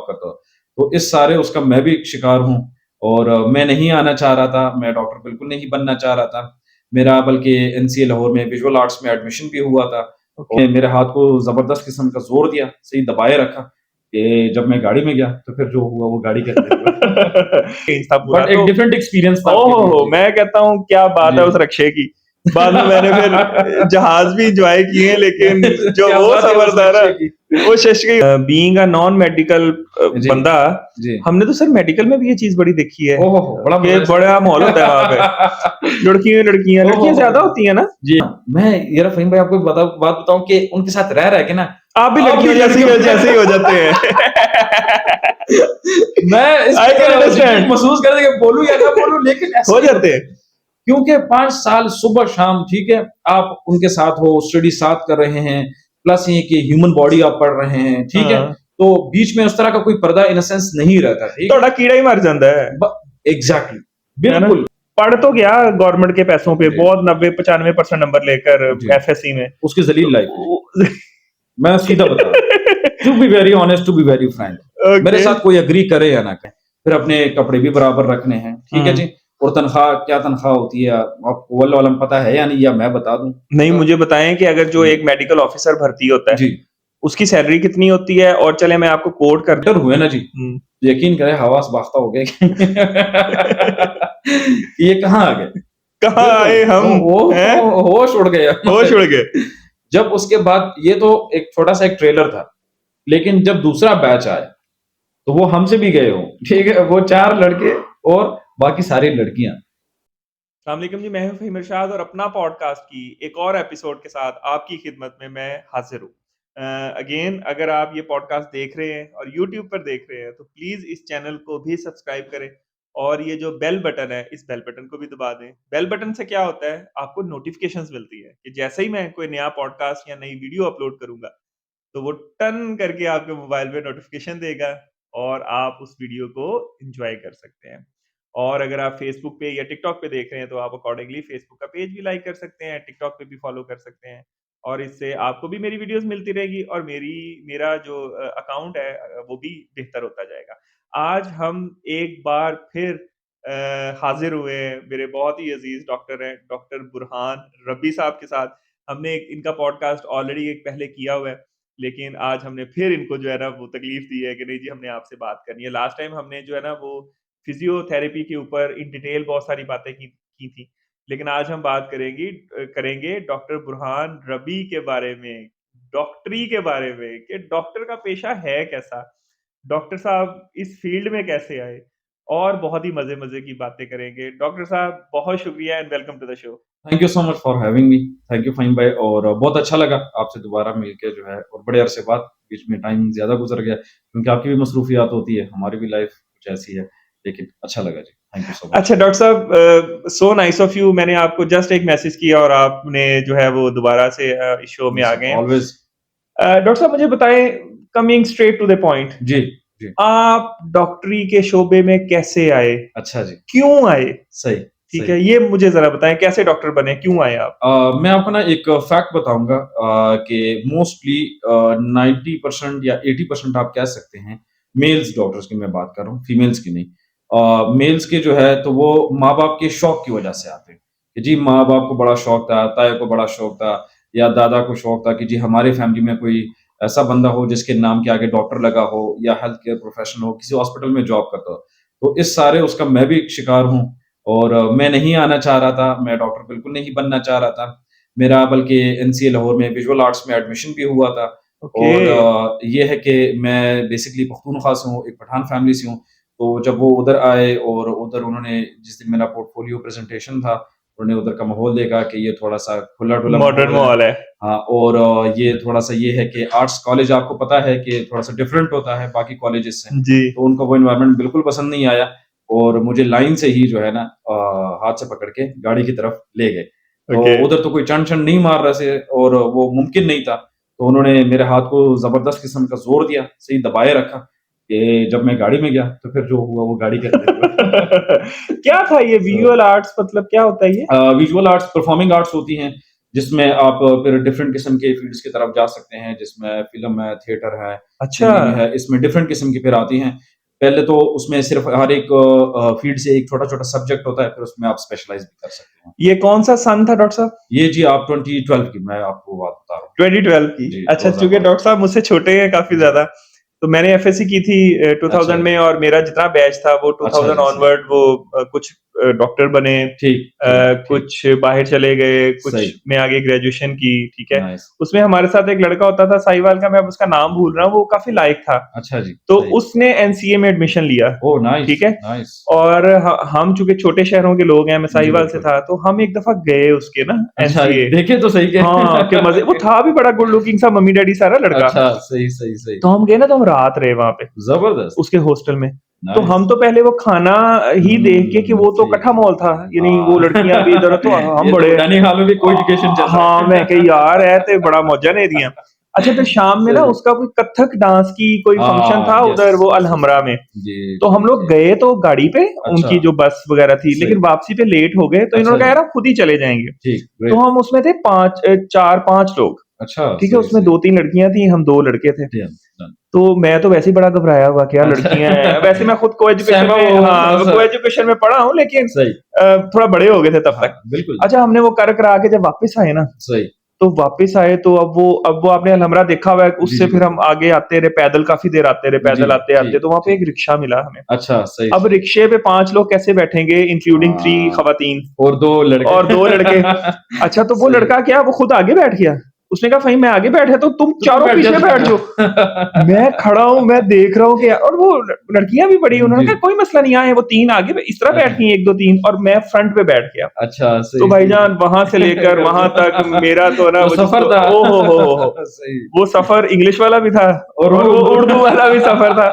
करता था। तो इस सारे उसका मैं भी एक शिकार हूँ और मैं नहीं आना चाह रहा था, मैं डॉक्टर बिल्कुल नहीं बनना चाह रहा था। मेरा बल्कि एनसीए लाहौर में विजुअल आर्ट्स में एडमिशन भी हुआ था और मेरे हाथ को ज़बरदस्त किस्म का ज़ोर दिया, सही दबाए रखा कि जब मैं गाड़ी में गया तो फिर जो हुआ वो गाड़ी के अंदर हुआ। था पूरा बट एक तो डिफरेंट एक्सपीरियंस था ओहो आपके लिए। हो, जी, मैं कहता हूँ क्या बात है जी। उस रक्शे की। बाद में मैंने फिर जहाज भी एंजॉय किए, लेकिन जो क्या वो बात है उस सफर था ना, रक्शे की। वो शशकी बीइंग अ नॉन मेडिकल जी, बंदा, जी। हमने तो सर मेडिकल में भी ये चीज बड़ी देखी है ओहो हो! बड़ा मजा कि है इसमें। बड़ा माहौल होता है वहां पे। लड़कियां लड़कियां ओहो लड़कियां हो! ज्यादा होती है ना। जी हाँ, मैं यार फ़हीम भाई आपको एक बात बताऊँ कि उनके साथ रह के ना आप भी आप भी लड़कियों जैसे ही हो जाते हैं। मैं इस आई कैन कदर एजिटेट अंडरस्टैंड। महसूस कर रहा था कि बोलूँ या ना बोलूँ, लेकिन ऐसा हो ही जाते होता है। हैं। क्योंकि 5 साल सुबह-शाम, ठीक है, आप उनके साथ हो, स्टडी साथ कर रहे हैं, प्लस ये कि ह्यूमन बॉडी आप पढ़ रहे हैं, ठीक है? हाँ, तो बीच में उस तरह का कोई पर्दा इन अ सेंस नहीं रहता, ठीक है? थोड़ा कीड़ा ही मर जाता है ब एग्ज़ैक्टली, है ना। बिल्कुल। पढ़ तो गया गवर्नमेंट के पैसों पे जी, बहुत 90-95% नंबर लेकर जी। एफएससी में। उसकी ज़लील लाइफ़ है जी। तो मैं सीधा बता रहा हूँ। To be very honest, to be very frank, मेरे ओके। साथ कोई एग्री करे या ना करे, फिर अपने कपड़े भी बराबर रखने हैं, ठीक है जी? और तनख्वाह क्या तनख्वाह होती है, आपको वल्लाह अलम पता है या नहीं, या मैं बता दूँ? नहीं, मुझे बताएं कि अगर जो जी, एक मेडिकल ऑफिसर भर्ती होता है जी। उसकी सैलरी कितनी होती है, और चले मैं आपको कोट कर डर हुए ना जी, हम्म। यकीन करें हवास बाख्ता हो गए कि ये कहाँ आ गए? कहाँ बिल्कुल, आए हम हैं। वो होश उड़ गए होश हमारे। उड़ गए। जब उसके बाद ये तो एक छोटा-सा एक ट्रेलर था, लेकिन जब दूसरा बैच आया, तो वो हमसे भी गए हों, ठीक है? वो 4 लड़के और बाकी सारी लड़कियाँ। अस्सलामुअलैकुम जी, मैं हूं फ़हीम इरशाद और अपना पॉडकास्ट की एक और एपिसोड के साथ आपकी खिदमत में मैं हाजिर हूँ। अगेन अगर आप ये पॉडकास्ट देख रहे हैं और यूट्यूब पर देख रहे हैं तो प्लीज़ इस चैनल को भी सब्सक्राइब करें और ये जो बेल बटन है इस बेल बटन को भी दबा दें। बेल बटन से क्या होता है, आपको नोटिफिकेशंस मिलती है कि जैसे ही मैं कोई नया पॉडकास्ट या नई वीडियो अपलोड करूँगा तो वो टन करके आपके मोबाइल पे नोटिफिकेशन देगा और आप उस वीडियो को एंजॉय कर सकते हैं। और अगर आप फेसबुक पे या टिकटॉक पे देख रहे हैं तो आप अकॉर्डिंगली फेसबुक का पेज भी लाइक कर सकते हैं, टिकटॉक पे भी फॉलो कर सकते हैं और इससे आपको भी मेरी वीडियोस मिलती रहेगी और मेरा जो अकाउंट है वो भी बेहतर होता जाएगा। आज हम एक बार फिर हाजिर हुए हैं, मेरे बहुत ही अजीज डॉक्टर हैं, डॉक्टर बुरहान रब्बी साहब के साथ। हमने इनका पॉडकास्ट ऑलरेडी एक पहले किया हुआ है, लेकिन आज हमने फिर इनको जो है ना वो तकलीफ दी है कि नहीं जी, हमने आपसे बात करनी है। लास्ट टाइम हमने जो है ना वो फिजियोथेरेपी के ऊपर इन डिटेल बहुत सारी बातें की थी, लेकिन आज हम बात करेंगे डॉक्टर बुरहान रबी के बारे में, डॉक्टरी के बारे में कि डॉक्टर का पेशा है कैसा, डॉक्टर साहब इस फील्ड में कैसे आए, और बहुत ही मजे मजे की बातें करेंगे। डॉक्टर साहब बहुत शुक्रिया and welcome to the show. Thank you so much for having me. Thank you Faheem भाई, और बहुत अच्छा लगा आपसे दोबारा मिलके जो है, और बड़े अरसे बाद बीच में टाइम ज़्यादा गुज़र गया क्योंकि आपकी भी मसरूफ़ियात होती है, हमारी भी लाइफ़ कुछ ऐसी है, लेकिन अच्छा लगा ji. Thank you so much. अच्छा डॉक्टर साहब, सो नाइस ऑफ यू, मैंने आपको जस्ट एक मैसेज किया और आपने जो है वो दोबारा से इस शो में आ जी, गए हैं। ऑलवेज़। डॉक्टर साहब मुझे बताएं, coming straight to the point, जी, जी। आप डॉक्टरी के शोबे में कैसे आए, अच्छा जी। क्यों आए? सही, ठीक सही। है, ये मुझे जरा बताएं, कैसे डॉक्टर बने, क्यों आए आप? मैं आपको ना एक फैक्ट बताऊँगा कि मोस्टली 90% या 80% आप कह सकते हैं, मेल्स डॉक्टर्स की मैं बात कर रहा हूँ, फीमेल्स की नहीं। मेल्स के जो है तो वो माँ-बाप के शौक की वजह से आते हैं, कि जी माँ-बाप को बड़ा शौक था, ताया को बड़ा शौक था या दादा को शौक था कि जी हमारी फैमिली में कोई ऐसा बंदा हो जिसके नाम के आगे डॉक्टर लगा हो या हेल्थ केयर प्रोफेशनल हो, किसी हॉस्पिटल में जॉब करता हो। तो इस सारे उसका मैं भी एक शिकार हूँ और मैं नहीं आना चाह रहा था, मैं डॉक्टर बिल्कुल नहीं बनना चाह रहा था। मेरा बल्कि एनसीए लाहौर में विजुअल आर्ट्स में एडमिशन भी हुआ था ओके। और ये है कि मैं बेसिकली पख्तूनख्वा से हूँ, एक पठान फैमिली से हूँ। तो जब वो उधर आए और उधर उन्होंने जिस दिन मेरा पोर्टफोलियो प्रेज़ेंटेशन था, उन्होंने उधर का माहौल देखा कि ये थोड़ा-सा खुला-डुला मॉडर्न माहौल है। माहौल है। हाँ, और ये थोड़ा-सा ये है कि आर्ट्स कॉलेज आपको पता है कि थोड़ा-सा डिफरेंट होता है बाकी कॉलेजेस से। जी। तो उनको वो एनवायरनमेंट बिल्कुल पसंद नहीं आया और मुझे लाइन से ही जो है ना हाथ से पकड़ के गाड़ी की तरफ ले गए। तो ओके। उधर तो कोई चंड-शंड नहीं मार रहे थे और वो मुमकिन नहीं था। तो उन्होंने मेरे हाथ को ज़बरदस्त किस्म का ज़ोर दिया, सही दबाए रखा कि जब मैं गाड़ी में गया तो फिर जो हुआ वो गाड़ी के अंदर हुआ। क्या था ये सो विजुअल आर्ट्स, मतलब क्या होता है ये? विजुअल आर्ट्स परफॉर्मिंग आर्ट्स होती हैं। जिसमें आप फिर डिफरेंट किस्म के फील्ड्स की तरफ जा सकते हैं, जिसमें फ़िल्म है, थिएटर है, अच्छा। सिंगिंग है, इसमें डिफरेंट किस्म की फिर आती हैं। पहले तो उसमें सिर्फ़ हर एक फ़ील्ड से एक छोटा-छोटा सब्जेक्ट होता है, फिर उसमें आप स्पेशलाइज़ भी कर सकते हैं। ये कौन-सा सन था डॉक्टर साहब? ये जी आप 2012 की मैं आपको बात बता रहा हूँ। 2012 की। जी, अच्छा, चूँकि 2012 डॉक्टर साहब मुझसे छोटे हैं काफ़ी जी। ज़्यादा, तो मैंने एफएससी की थी अच्छा 2000 जी। में, और मेरा जितना बैच था वो अच्छा 2000 जी, सही। ऑनवर्ड वो कुछ डॉक्टर बने, ठीक, ठीक, ठीक। कुछ बाहर चले गए, कुछ सही, ने आगे ग्रेजुएशन की, ठीक है? नाइस। उसमें हमारे साथ एक लड़का होता था साहिवाल का, मैं अब उसका नाम भूल रहा हूँ, वो काफ़ी लायक था। अच्छा जी, तो सही। उसने एनसीए में एडमिशन लिया, ओह! नाइस, ठीक है? नाइस। और हम चूँकि छोटे शहरों के लोग हैं, मैं जी, साहिवाल से बिल्कुल। था, तो हम एक दफ़ा गए उसके ना अच्छा, एनसीए। देखे तो सही के हाँ, के मज़े, वो था भी बड़ा गुड लुकिंग सा मम्मी-डैडी सा ना लड़का। अच्छा, सही, सही, सही। तो हम गए ना, तो हम रात रहे वहाँ पे, ज़बरदस्त, उसके हॉस्टल में। तो हम नाइस। तो पहले वो खाना ही देख के कि वो तो ठीक। कट्ठा मॉल था, यानी वो लड़कियाँ भी इधर, तो हम ये तो बड़े नैनी हाल में भी को-एजुकेशन चल रहा हाँ, मैं कहा है। यार है ते बड़ा मौजा ने दियां। अच्छा, फिर शाम में ना सही। उसका कोई कथक डांस की कोई फंक्शन था यस, उधर वो यस, यस। अलहमरा में। जी, तो हम ठीक, लोग ठीक। गए तो गाड़ी पे, अच्छा, उनकी जो बस वगैरह थी, सही। लेकिन वापसी पे लेट हो गए, तो अच्छा इन्होंने कहा जी, यार हम खुद ही चले जाएँगे। ठीक, तो ग्रेट। हम उसमें थे 4-5 लोग, अच्छा, ठीक है? सही, उसमें सही। 2-3 लड़कियाँ थी, हम 2 लड़के थे। Done, done. तो मैं तो वैसे ही बड़ा घबराया हुआ कि यार लड़कियाँ हैं। वैसे अच्छा। मैं खुद को-एजुकेशन सहमा में, हुआ हाँ, थोड़ा-सा को-एजुकेशन में पढ़ा हूँ, लेकिन सही। थोड़ा बड़े हो गए थे तब हाँ, तक। बिल्कुल। अच्छा, हमने वो कर-करा के जब वापस आए ना, सही। तो वापस आए तो अब वो आपने अलहमरा देखा हुआ है, जी, उससे जी, फिर हम बिल्कुल। आगे आते रहे, पैदल काफ़ी देर आते रहे, जी, पैदल आते-आते, ठीक, तो वहाँ पे ठीक। एक रिक्शा मिला हमें। अच्छा, सही, अब सही। रिक्शे पे 5 लोग कैसे बैठेंगे, इंक्लूडिंग 3 हाँ, खवातीन और 2 लड़के। और 2 लड़के। अच्छा, तो वो सही। लड़का क्या वो खुद आगे बैठ गया। उसने कहा, "फ़हीं मैं आगे बैठा तो तुम तो तुम चारों बैठ पीछे जाते बैठ ना। जाओ।" मैं खड़ा हूँ, मैं देख रहा हूँ कि और वो लड़कियाँ भी बड़ी, उन्होंने जी। कहा, "कोई मसला नहीं, आए वो 3 आगे इस तरह बैठ अच्छा, गई 1-2-3, और मैं फ्रंट पे बैठ गया।" अच्छा, तो सही, सही। भाईजान वहाँ से लेकर वहाँ तक मेरा तो ना वो वो सफ़र जिसको था। ओ हो। सही। वो सफ़र इंग्लिश वाला भी था और वो और वो उर्दू उर्दू वाला भी सफ़र था।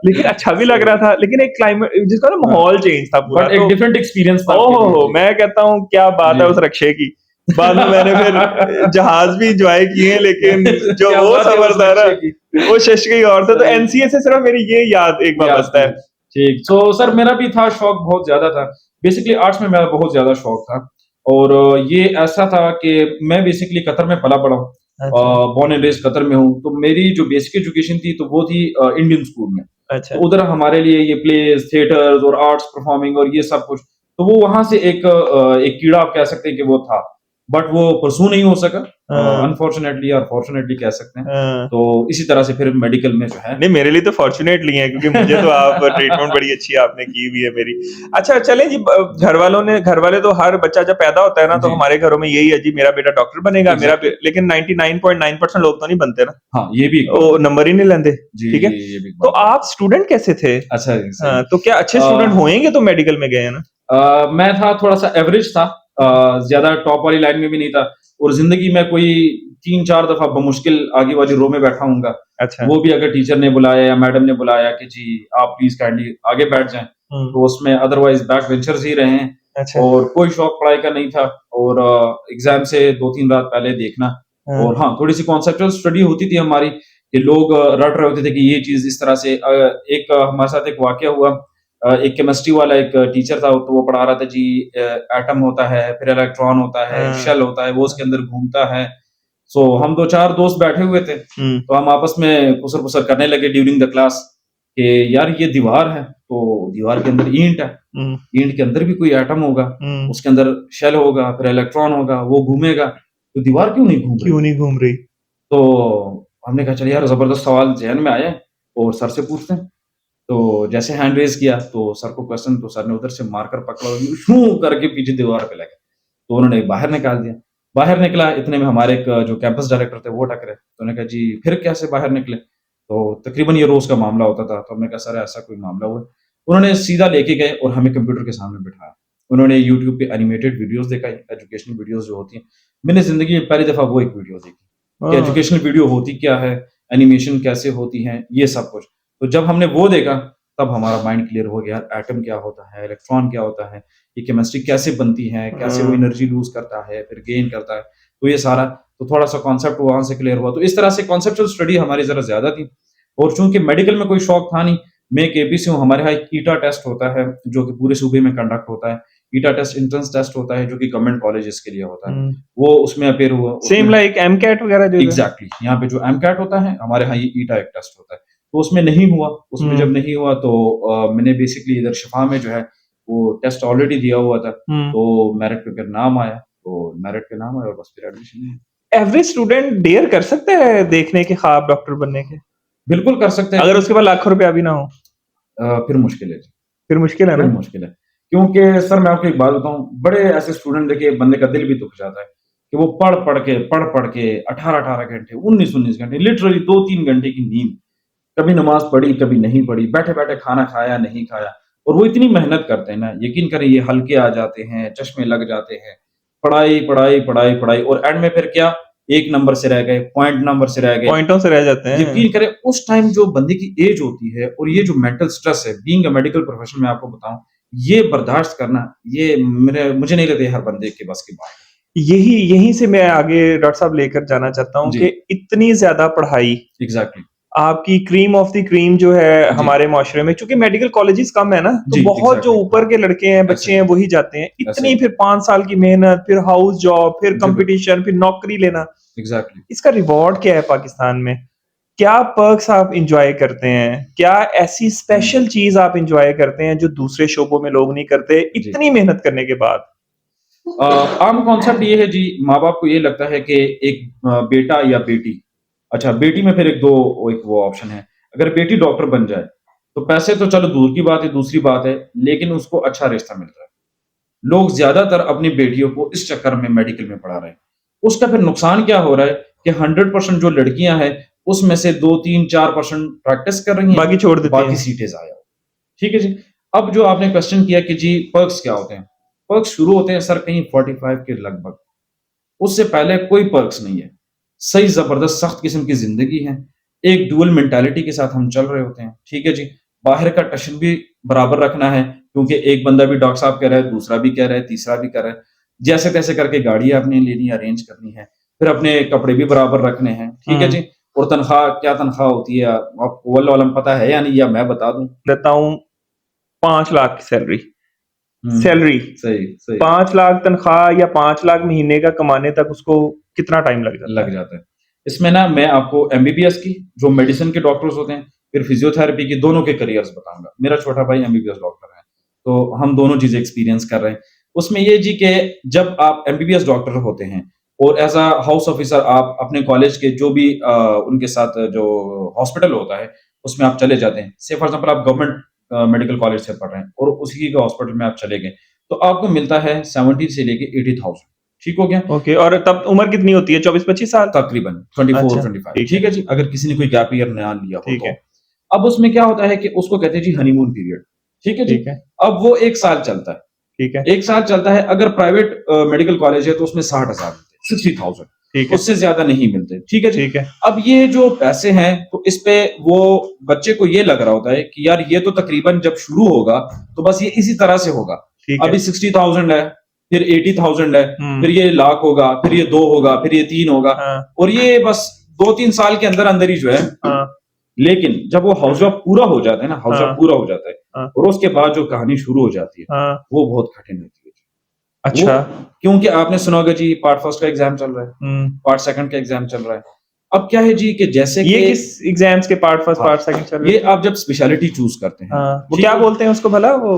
लेकिन अच्छा भी लग सही। रहा था, लेकिन एक क्लाइमेट जिसका ना हाँ, माहौल चेंज था पूरा, बट एक तो डिफरेंट एक्सपीरियंस था ओ आपके लिए। हो! जी, मैं कहता हूँ क्या बात जी। है उस रक्शे की। बाद में मैंने फिर जहाज़ भी एन्जॉय किए, लेकिन जो क्या वो बात है सफ़र उस था ना, नक्शे की। वो शश कहीं और था। तो सही। एनसीए से सिर्फ़ मेरी ये याद एक याद वाबस्ता थी। है। ठीक, सो सर मेरा भी था शौक बहुत ज़्यादा था। बेसिकली आर्ट्स में मेरा बहुत ज़्यादा शौक था और ये ऐसा था कि मैं बेसिकली कतर में पला-बड़ा हूँ। अच्छा, बोर्न एंड रेज़्ड कतर में हूँ, तो मेरी जो बेसिक एजुकेशन थी तो वो थी इंडियन स्कूल में। अच्छा। तो उधर हमारे लिए ये प्लेज़, थिएटर्स और आर्ट्स परफॉर्मिंग और ये सब कुछ, तो वो वहाँ से एक कीड़ा आप कह सकते हैं कि वो था। बट वो परस्यू नहीं हो सका हाँ, अनफॉर्चुनेटली या फॉर्चुनेटली कह सकते हैं। हाँ। तो इसी तरह से फिर मेडिकल में जो है नहीं, मेरे लिए तो फॉर्च्यूनेटली है, क्योंकि मुझे तो आप ट्रीटमेंट बड़ी अच्छी आपने की हुई है मेरी। अच्छा, चलें जी, जी, घरवाले तो हर बच्चा जब पैदा होता है ना, तो जी, हमारे घरों में यही है जी, मेरा बेटा डॉक्टर बनेगा, मेरा एग्ज़ैक्टली। बे लेकिन 99.9% लोग तो नहीं बनते ना, हाँ, ये भी एक बात वो है। नंबर ही नहीं लेंदे, जी, ठीक है? ये भी एक तो बात है। आप स्टूडेंट कैसे थे? अच्छा जी, सही। हाँ, तो क्या अच्छे स्टूडेंट होएँगे तो मेडिकल में गए हैं ना? मैं था थोड़ा-सा एवरेज था ज़्यादा टॉप वाली लाइन में भी नहीं था और ज़िंदगी में कोई 3-4 दफ़ा बमुश्किल आगे वाली रो में बैठा हूँगा। अच्छा। वो भी अगर टीचर ने बुलाया या मैडम ने बुलाया कि जी, आप प्लीज़ काइंडली आगे बैठ जाएँ, हुँ, तो उसमें अदरवाइज़ बैक बेंचर्स ही रहे हैं अच्छा। और कोई शौक पढ़ाई का नहीं था और एग्ज़ाम से 2-3 रात पहले देखना हाँ, और हाँ, थोड़ी-सी कॉन्सेप्चुअल स्टडी होती थी हमारी कि लोग रट रहे होते थे कि ये चीज़ इस तरह से एक हमारे साथ एक वाक़या हुआ एक केमिस्ट्री वाला एक टीचर था, तो वो पढ़ा रहा था जी एटम होता है, फिर इलेक्ट्रॉन होता है, हाँ, शेल होता है, वो उसके हाँ, अंदर घूमता है। सो हम 2-4 दोस्त बैठे हुए थे, हुँ, तो हम आपस में खुसर-फुसर करने लगे ड्यूरिंग द क्लास कि यार ये दीवार है, तो दीवार के अंदर ईंट है, हुँ, ईंट के अंदर भी कोई एटम होगा, हुँ, उसके अंदर शेल होगा, फिर इलेक्ट्रॉन होगा, वो घूमेगा, तो दीवार क्यों नहीं घूम रही? क्यों नहीं घूम रही? तो हमने कहा चल यार ज़बरदस्त सवाल ज़हन में आया है और सर से पूछते हैं। तो जैसे हैंड रेज़ किया तो सर को क्वेश्चन तो सर ने उधर से मारकर पकड़ा और यूँ शू करके पीछे दीवार पे लगे। तो उन्होंने बाहर निकाल दिया। बाहर निकला इतने में हमारे एक जो कैंपस डायरेक्टर थे वो टकरे। तो उन्होंने कहा जी फिर कैसे बाहर निकले? तो तकरीबन ये रोज़ का मामला होता था। तो हमने कहा सर ऐसा कोई मामला हुआ है। उन्होंने सीधा लेके गए और हमें कंप्यूटर के सामने बिठाया। उन्होंने यूट्यूब पे एनिमेटेड वीडियोज़ दिखाई, एजुकेशनल वीडियोज़ जो होती हैं। मैंने ज़िंदगी में पहली दफ़ा वो एक वीडियो देखी कि हाँ, एजुकेशनल वीडियो होती क्या है, एनिमेशन कैसे होती है, ये सब कुछ। तो जब हमने वो देखा तब हमारा माइंड क्लियर हो गया, एटम क्या होता है, इलेक्ट्रॉन क्या होता है, ये केमिस्ट्री कैसे बनती है, कैसे वो हाँ, एनर्जी लूज़ करता है, फिर गेन करता है। तो ये सारा तो थोड़ा-सा कॉन्सेप्ट वहाँ से क्लियर हुआ। तो इस तरह से कॉन्सेप्चुअल स्टडी हमारी ज़रा ज़्यादा थी और चूँकि मेडिकल में कोई शौक था नहीं, मैं एक एपी से हूँ, हमारे यहाँ एक ईटा टेस्ट होता है, जो कि पूरे सूबे में कंडक्ट होता है। ईटा टेस्ट एंट्रेंस टेस्ट होता है जो कि गवर्नमेंट कॉलेजेस के लिए होता है, हम्म। वो उसमें अपेयर हुआ। सेम उसमें लाइक एमकैट वगैरह जो है। एग्जैक्टली यहाँ पे जो एमकैट होता है, हमारे यहाँ ये ईटा एक टेस्ट होता है, तो उसमें नहीं हुआ। उसमें जब हम्म। नहीं हुआ तो मैंने बेसिकली इधर शिफा में जो है वो टेस्ट ऑलरेडी दिया हुआ था, हम्म। तो मेरिट पे फिर नाम आया, तो मेरिट पे नाम आया और बस फिर एडमिशन लिया। एवरेज स्टूडेंट डेयर कर सकता है देखने के ख्वाब डॉक्टर बनने के, बिल्कुल कर सकते हैं, अगर उसके पास लाखों रुपया भी ना हो? फिर मुश्किल है जी, फिर मुश्किल है फिर ना। मुश्किल है। क्योंकि सर मैं आपको एक बात बताऊँ, बड़े ऐसे स्टूडेंट देखिए बंदे का दिल भी दुख जाता है कि वो पढ़ के 18-18 घंटे, 19-19 घंटे, लिटरली 2-3 घंटे की नींद, कभी नमाज़ पढ़ी, कभी नहीं पढ़ी, बैठे-बैठे खाना खाया, नहीं खाया, और वो इतनी मेहनत करते हैं ना, यकीन करें ये हल्के आ जाते हैं, चश्मे लग जाते हैं, पढ़ाई, पढ़ाई, पढ़ाई, पढ़ाई, और एंड में फिर क्या, 1 नंबर से रह गए, पॉइंट नंबर से रह गए। पॉइंटों से रह जाते हैं। यकीन करें उस टाइम जो बंदे की एज होती है और ये जो मेंटल स्ट्रेस है, बीइंग अ मेडिकल प्रोफेशनल मैं आपको बताऊँ, ये बर्दाश्त करना, ये मुझे नहीं लगता ये हर बंदे के बस की बात है। यही यहीं से मैं आगे डॉक्टर साहब लेकर जाना चाहता हूँ जी, कि इतनी ज्यादा पढ़ाई, एग्ज़ैक्टली। आपकी क्रीम ऑफ द क्रीम जो है जी, हमारे माशरे में, क्योंकि मेडिकल कॉलेजेस कम है ना, तो जी, बहुत जो एग्ज़ैक्टली, ऊपर हाँ, के लड़के हैं, ऐसे बच्चे ही, हैं, वही जाते हैं। ऐसे इतनी ही। फिर 5 साल की मेहनत, फिर हाउस जॉब, फिर जी, बिल्कुल, कंपटीशन, फिर नौकरी लेना, एग्ज़ैक्टली। इसका रिवॉर्ड क्या है पाकिस्तान में? क्या पर्क्स आप एंजॉय करते हैं? क्या ऐसी हुँ, स्पेशल चीज आप एंजॉय करते हैं जो दूसरे शोबों में लोग नहीं करते, जी। इतनी मेहनत करने के बाद? आम कॉन्सेप्ट ये है जी, माँ-बाप को ये लगता है कि एक बेटा या बेटी, अच्छा बेटी में फिर एक वो ऑप्शन है, अगर बेटी डॉक्टर बन जाए, तो पैसे तो चलो दूर की बात है, दूसरी बात है, लेकिन उसको अच्छा रिश्ता मिल रहा है। लोग ज़्यादातर अपनी बेटियों को इस चक्कर में मेडिकल में पढ़ा रहे हैं। उसका फिर नुकसान क्या हो रहा है कि 100% जो लड़कियाँ हैं, उसमें से 2, 3, 4% प्रैक्टिस कर रही हैं, बाकी छोड़ देते बाकी हैं। सीटें ज़ाया। ठीक है जी। अब जो आपने क्वेश्चन किया कि जी पर्क्स क्या होते हैं? पर्क्स शुरू होते हैं सर कहीं 45 के लगभग, उससे पहले कोई पर्क्स नहीं है। सही ज़बरदस्त सख्त किस्म की ज़िंदगी है। एक ड्यूअल मेंटालिटी के साथ हम चल रहे होते हैं, ठीक है जी। बाहर का टशन भी बराबर रखना है, क्योंकि एक बंदा भी डॉक्टर साहब कह रहा है, दूसरा भी कह रहा है, तीसरा भी कह रहा है। जैसे-तैसे करके गाड़ी आपने लेनी है, अरेंज करनी है, फिर अपने कपड़े भी बराबर रखने हैं, ठीक है हम्म। जी। और तनख्वाह क्या तनख्वाह होती है, आपको वल्लाह आलम पता है या नहीं, या मैं बता दूँ? देता हूँ 5 लाख की सैलरी। हुँ, सैलरी सही, सही। 5 लाख तनख्वाह या 5 लाख महीने का कमाने तक उसको कितना टाइम लग जाता लग है? जाता है। इसमें ना मैं आपको एमबीबीएस की, जो मेडिसिन के डॉक्टर्स होते हैं, फिर फिजियोथेरेपी की, दोनों के करियर्स बताऊँगा। मेरा छोटा भाई एमबीबीएस डॉक्टर है, तो हम दोनों चीज़ें एक्सपीरियंस कर रहे हैं। उसमें ये जी कि जब आप एमबीबीएस डॉक्टर होते हैं और एज़ अ हाउस ऑफिसर आप अपने कॉलेज के जो भी उनके साथ जो हॉस्पिटल होता है, उसमें आप चले जाते हैं। से फॉर एग्ज़ाम्पल आप गवर्नमेंट मेडिकल कॉलेज से पढ़ रहे हैं और उसी के हॉस्पिटल में आप चले गए, तो आपको मिलता है 70 से लेके 80,000, ठीक हो गया? ओके, और तब उम्र कितनी होती है? 24-25 साल? तकरीबन 24, अच्छा, 25, ठीक है। ठीक है जी, अगर किसी ने कोई गैप ईयर नया लिया हो ठीक तो। है। अब उसमें क्या होता है कि उसको कहते हैं जी हनीमून पीरियड, ठीक है जी? ठीक है। अब वो 1 साल चलता है, ठीक है। 1 साल चलता है, अगर प्राइवेट मेडिकल कॉलेज है तो उसमें 60,000 मिलते हैं, 60,000, ठीक है। उससे ज़्यादा नहीं मिलते, ठीक है जी? ठीक है। अब ये जो पैसे हैं, तो इस पे वो बच्चे को ये लग रहा होता है कि यार ये तो तकरीबन जब शुरू होगा, तो बस ये इसी तरह से होगा। ठीक है। अभी 60,000 है, फिर 80,000 है, फिर हम्म। ये लाख होगा, फिर ये 2 होगा, फिर ये 3 होगा, हाँ। और ये बस 2-3 साल के अंदर-अंदर ही जो है, हाँ। लेकिन जब वो हाउस जॉब पूरा हो जाता है ना, हाउस जॉब हाँ। पूरा हो जाता है, हाँ। और उसके बाद जो कहानी शुरू हो जाती है, हाँ। वो बहुत कठिन होती है। वो अच्छा। क्योंकि आपने सुना होगा जी पार्ट फर्स्ट का एग्ज़ाम चल रहा है, हम्म। पार्ट सेकंड का एग्ज़ाम चल रहा है। अब क्या है जी कि जैसे ये कि किस एग्जाम्स के पार्ट फर्स्ट हाँ, पार्ट सेकंड चल रहे ये हैं? आप जब स्पेशलिटी चूज़ करते हैं, हाँ, वो ठीक क्या है? बोलते हैं उसको भला वो?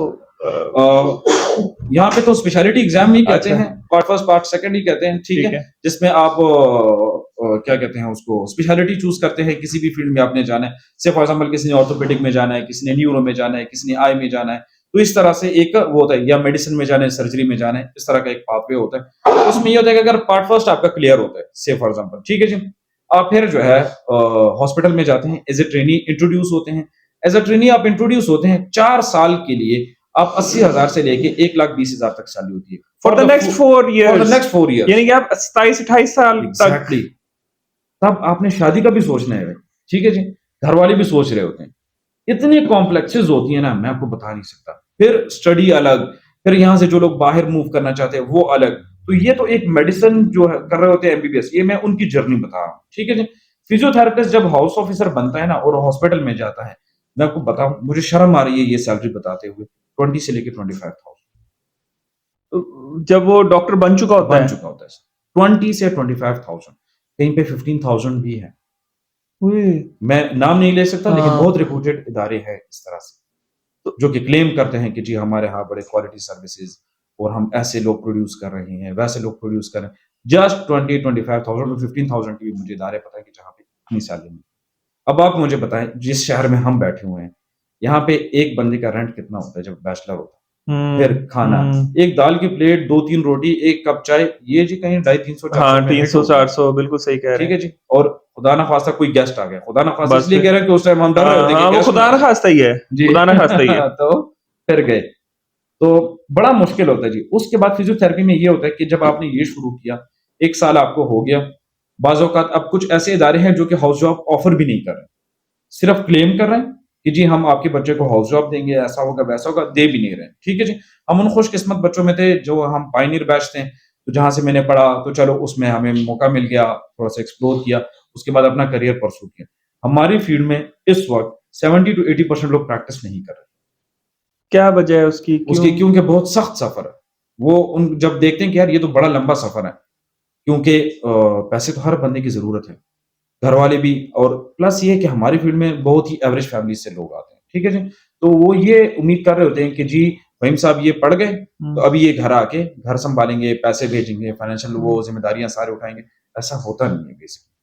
यहाँ पे तो स्पेशलिटी एग्ज़ाम ही कहते अच्छा। हैं, पार्ट फर्स्ट, पार्ट सेकंड ही कहते हैं, ठीक है? ठीक है। जिसमें आप क्या कहते हैं उसको, स्पेशलिटी चूज़ करते हैं, किसी भी फील्ड में आपने जाना है। से फॉर एग्ज़ाम्पल किसी ने ऑर्थोपेडिक में जाना है, किसी ने न्यूरो में जाना है, किसी ने आई में जाना है, तो इस तरह से एक वो होता है, या मेडिसिन में जाना है, सर्जरी में जाना है, इस तरह का एक पाथवे होता है। तो उसमें ये होता है कि अगर पार्ट फर्स्ट आपका क्लियर होता है, से फॉर एग्ज़ाम्पल, ठीक है जी? आप फिर जो है हॉस्पिटल में जाते हैं, एज़ अ ट्रेनी इंट्रोड्यूस होते हैं। एज़ अ ट्रेनी आप इंट्रोड्यूस होते हैं, 4 साल के लिए आप 80,000 से लेके 1,20,000 तक सैलरी होती है। For the next 4 for the years, next 4 years. यानी कि आप 27-28 साल तक। एग्ज़ैक्टली। तब आपने शादी का भी सोचना है, ठीक है जी? घरवाले भी सोच रहे होते हैं। इतनी कॉम्प्लेक्सेस होती हैं ना, मैं आपको बता नहीं सकता। फिर स्टडी अलग, फिर यहाँ से जो लोग बाहर मूव करना चाहते हैं, वो अलग। तो ये तो एक मेडिसिन जो है कर रहे होते हैं एमबीबीएस, ये मैं उनकी जर्नी बता रहा हूँ, ठीक है जी? फिजियोथेरेपिस्ट जब हाउस ऑफिसर बनता है ना और हॉस्पिटल में जाता है, मैं आपको बताऊँ, मुझे शर्म आ रही है ये सैलरी बताते हुए, 20 से लेके 25,000। जब वो डॉक्टर बन चुका होता बन है? चुका होता है। 20 से 25,000, कहीं पे 15,000 भी है। ओए! मैं नाम नहीं ले सकता, लेकिन बहुत हाँ। रिप्यूटेड इदारे हैं इस तरह से, जो कि क्लेम करते हैं कि जी हमारे यहाँ बड़े क्वालिटी सर्विसेज और हम ऐसे लोग प्रोड्यूस कर रहे हैं, वैसे लोग प्रोड्यूस कर रहे हैं। जस्ट 20-25,000 और 15,000 की भी मुझे इदारे पता है कि जहाँ पे इतनी सैलरी मिलती है। अब आप मुझे बताएं, जिस शहर में हम बैठे हुए हैं, यहाँ पे एक बंदे का रेंट कितना होता है जब बैचलर होता है? फिर हुँ, खाना, हुँ। एक दाल की प्लेट, 2-3 रोटी, 1 कप चाय, ये जी कहीं 250-300-400 हाँ, में हिट होता है। 300-400 बिल्कुल सही कह रहे ठीक है हैं। जी? और खुदा ना ख़ास्ता कोई गेस्ट आ गया, खुदा ना ख़ास्ता बस इसलिए फिर कह रहे हैं कि उस टाइम हम डर रहे हाँ, होते हैं हाँ, कि वो गेस्ट ना खुदा आ ना जाए। खास्ता ही है, जी। खुदा ना खास्ता ही है। तो फिर गए। तो बड़ा मुश्किल होता है जी। उसके बाद फिज़ियोथेरेपी में ये होता है कि जब आपने ये शुरू किया, 1 साल आपको हो गया, बाज़ औक़ात अब कुछ ऐसे इदारे हैं जो कि हाउस जॉब ऑफ़र भी नहीं कर रहे। सिर्फ़ क्लेम कर रहे हैं कि जी हम आपके बच्चे को हाउस जॉब देंगे, ऐसा होगा, वैसा होगा, दे भी नहीं रहे हैं। ठीक है जी? हम उन खुशकिस्मत बच्चों में थे जो हम पायनियर बैच थे, तो जहाँ से मैंने पढ़ा तो चलो उसमें हमें मौका मिल गया, थोड़ा-सा एक्सप्लोर किया, उसके बाद अपना करियर परस्यू किया। हमारी फ़ील्ड में इस वक़्त 70 टू 80% लोग प्रैक्टिस नहीं कर रहे। क्या वजह है उसकी? उसके क्यों? क्योंकि बहुत सख्त सफ़र है। वो उन जब देखते हैं कि यार ये तो बड़ा लंबा सफ़र है, क्योंकि पैसे तो हर बंदे की ज़रूरत है। घरवाले भी, और प्लस ये है कि हमारी फ़ील्ड में बहुत ही एवरेज फैमिली से लोग आते हैं, ठीक है जी? तो वो ये उम्मीद कर रहे होते हैं कि जी फ़हीम साहब ये पढ़ गए, तो हुँ, अभी ये घर आके घर सँभालेंगे, पैसे भेजेंगे, फ़ाइनेंशियल हुँ, वो ज़िम्मेदारियाँ सारे उठाएँगे। ऐसा होता नहीं है बेसिकली।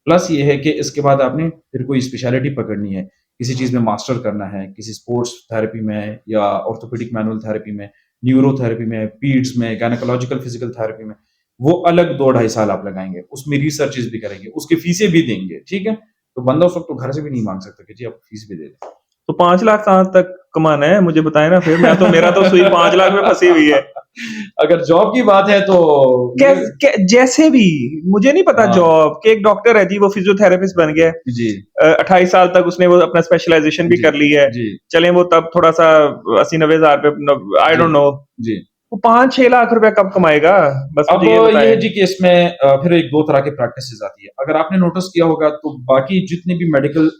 प्लस ये है कि इसके बाद आपने फिर कोई स्पेशलिटी पकड़नी है, किसी चीज़ में मास्टर करना है, किसी स्पोर्ट्स थेरेपी में या ऑर्थोपेडिक मैनुअल थेरेपी में, न्यूरोथेरेपी में, पीड्स में, गायनेकोलॉजिकल फिज़िकल थेरेपी में, वो अलग 2 ढाई साल आप लगाएँगे, उसमें रिसर्चेज़ भी करेंगे, उसकी फीसें भी देंगे, ठीक है? तो बंदा उस वक़्त तो घर से भी नहीं माँग सकता कि जी आप फीस भी दे दें। तो 5 लाख कहाँ तक कमाना है? मुझे बताएँ ना फिर, मैं तो मेरा तो सुई 5 लाख में फँसी हुई है। अगर जॉब की बात है तो ये कैस कै जैसे भी, मुझे नहीं पता हाँ, जॉब कि एक डॉक्टर है जी, वो फिज़ियोथेरेपिस्ट बन गया है। जी, 28 साल तक उसने वो अपना स्पेशलाइज़ेशन भी जी, कर ली है। जी, चलें वो तब थोड़ा-सा 80-90 हज़ार पे न आई जी, डोंट नो। जी। वो 5-6 लाख रुपए कब कमाएगा? बस अब मुझे ये ये है बताएँ। जी कि इसमें फिर एक 2 तरह की प्रैक्टिसेज़ आती है। अगर आपने नोटिस किया होगा तो बाकी जितनी भी मेडिकल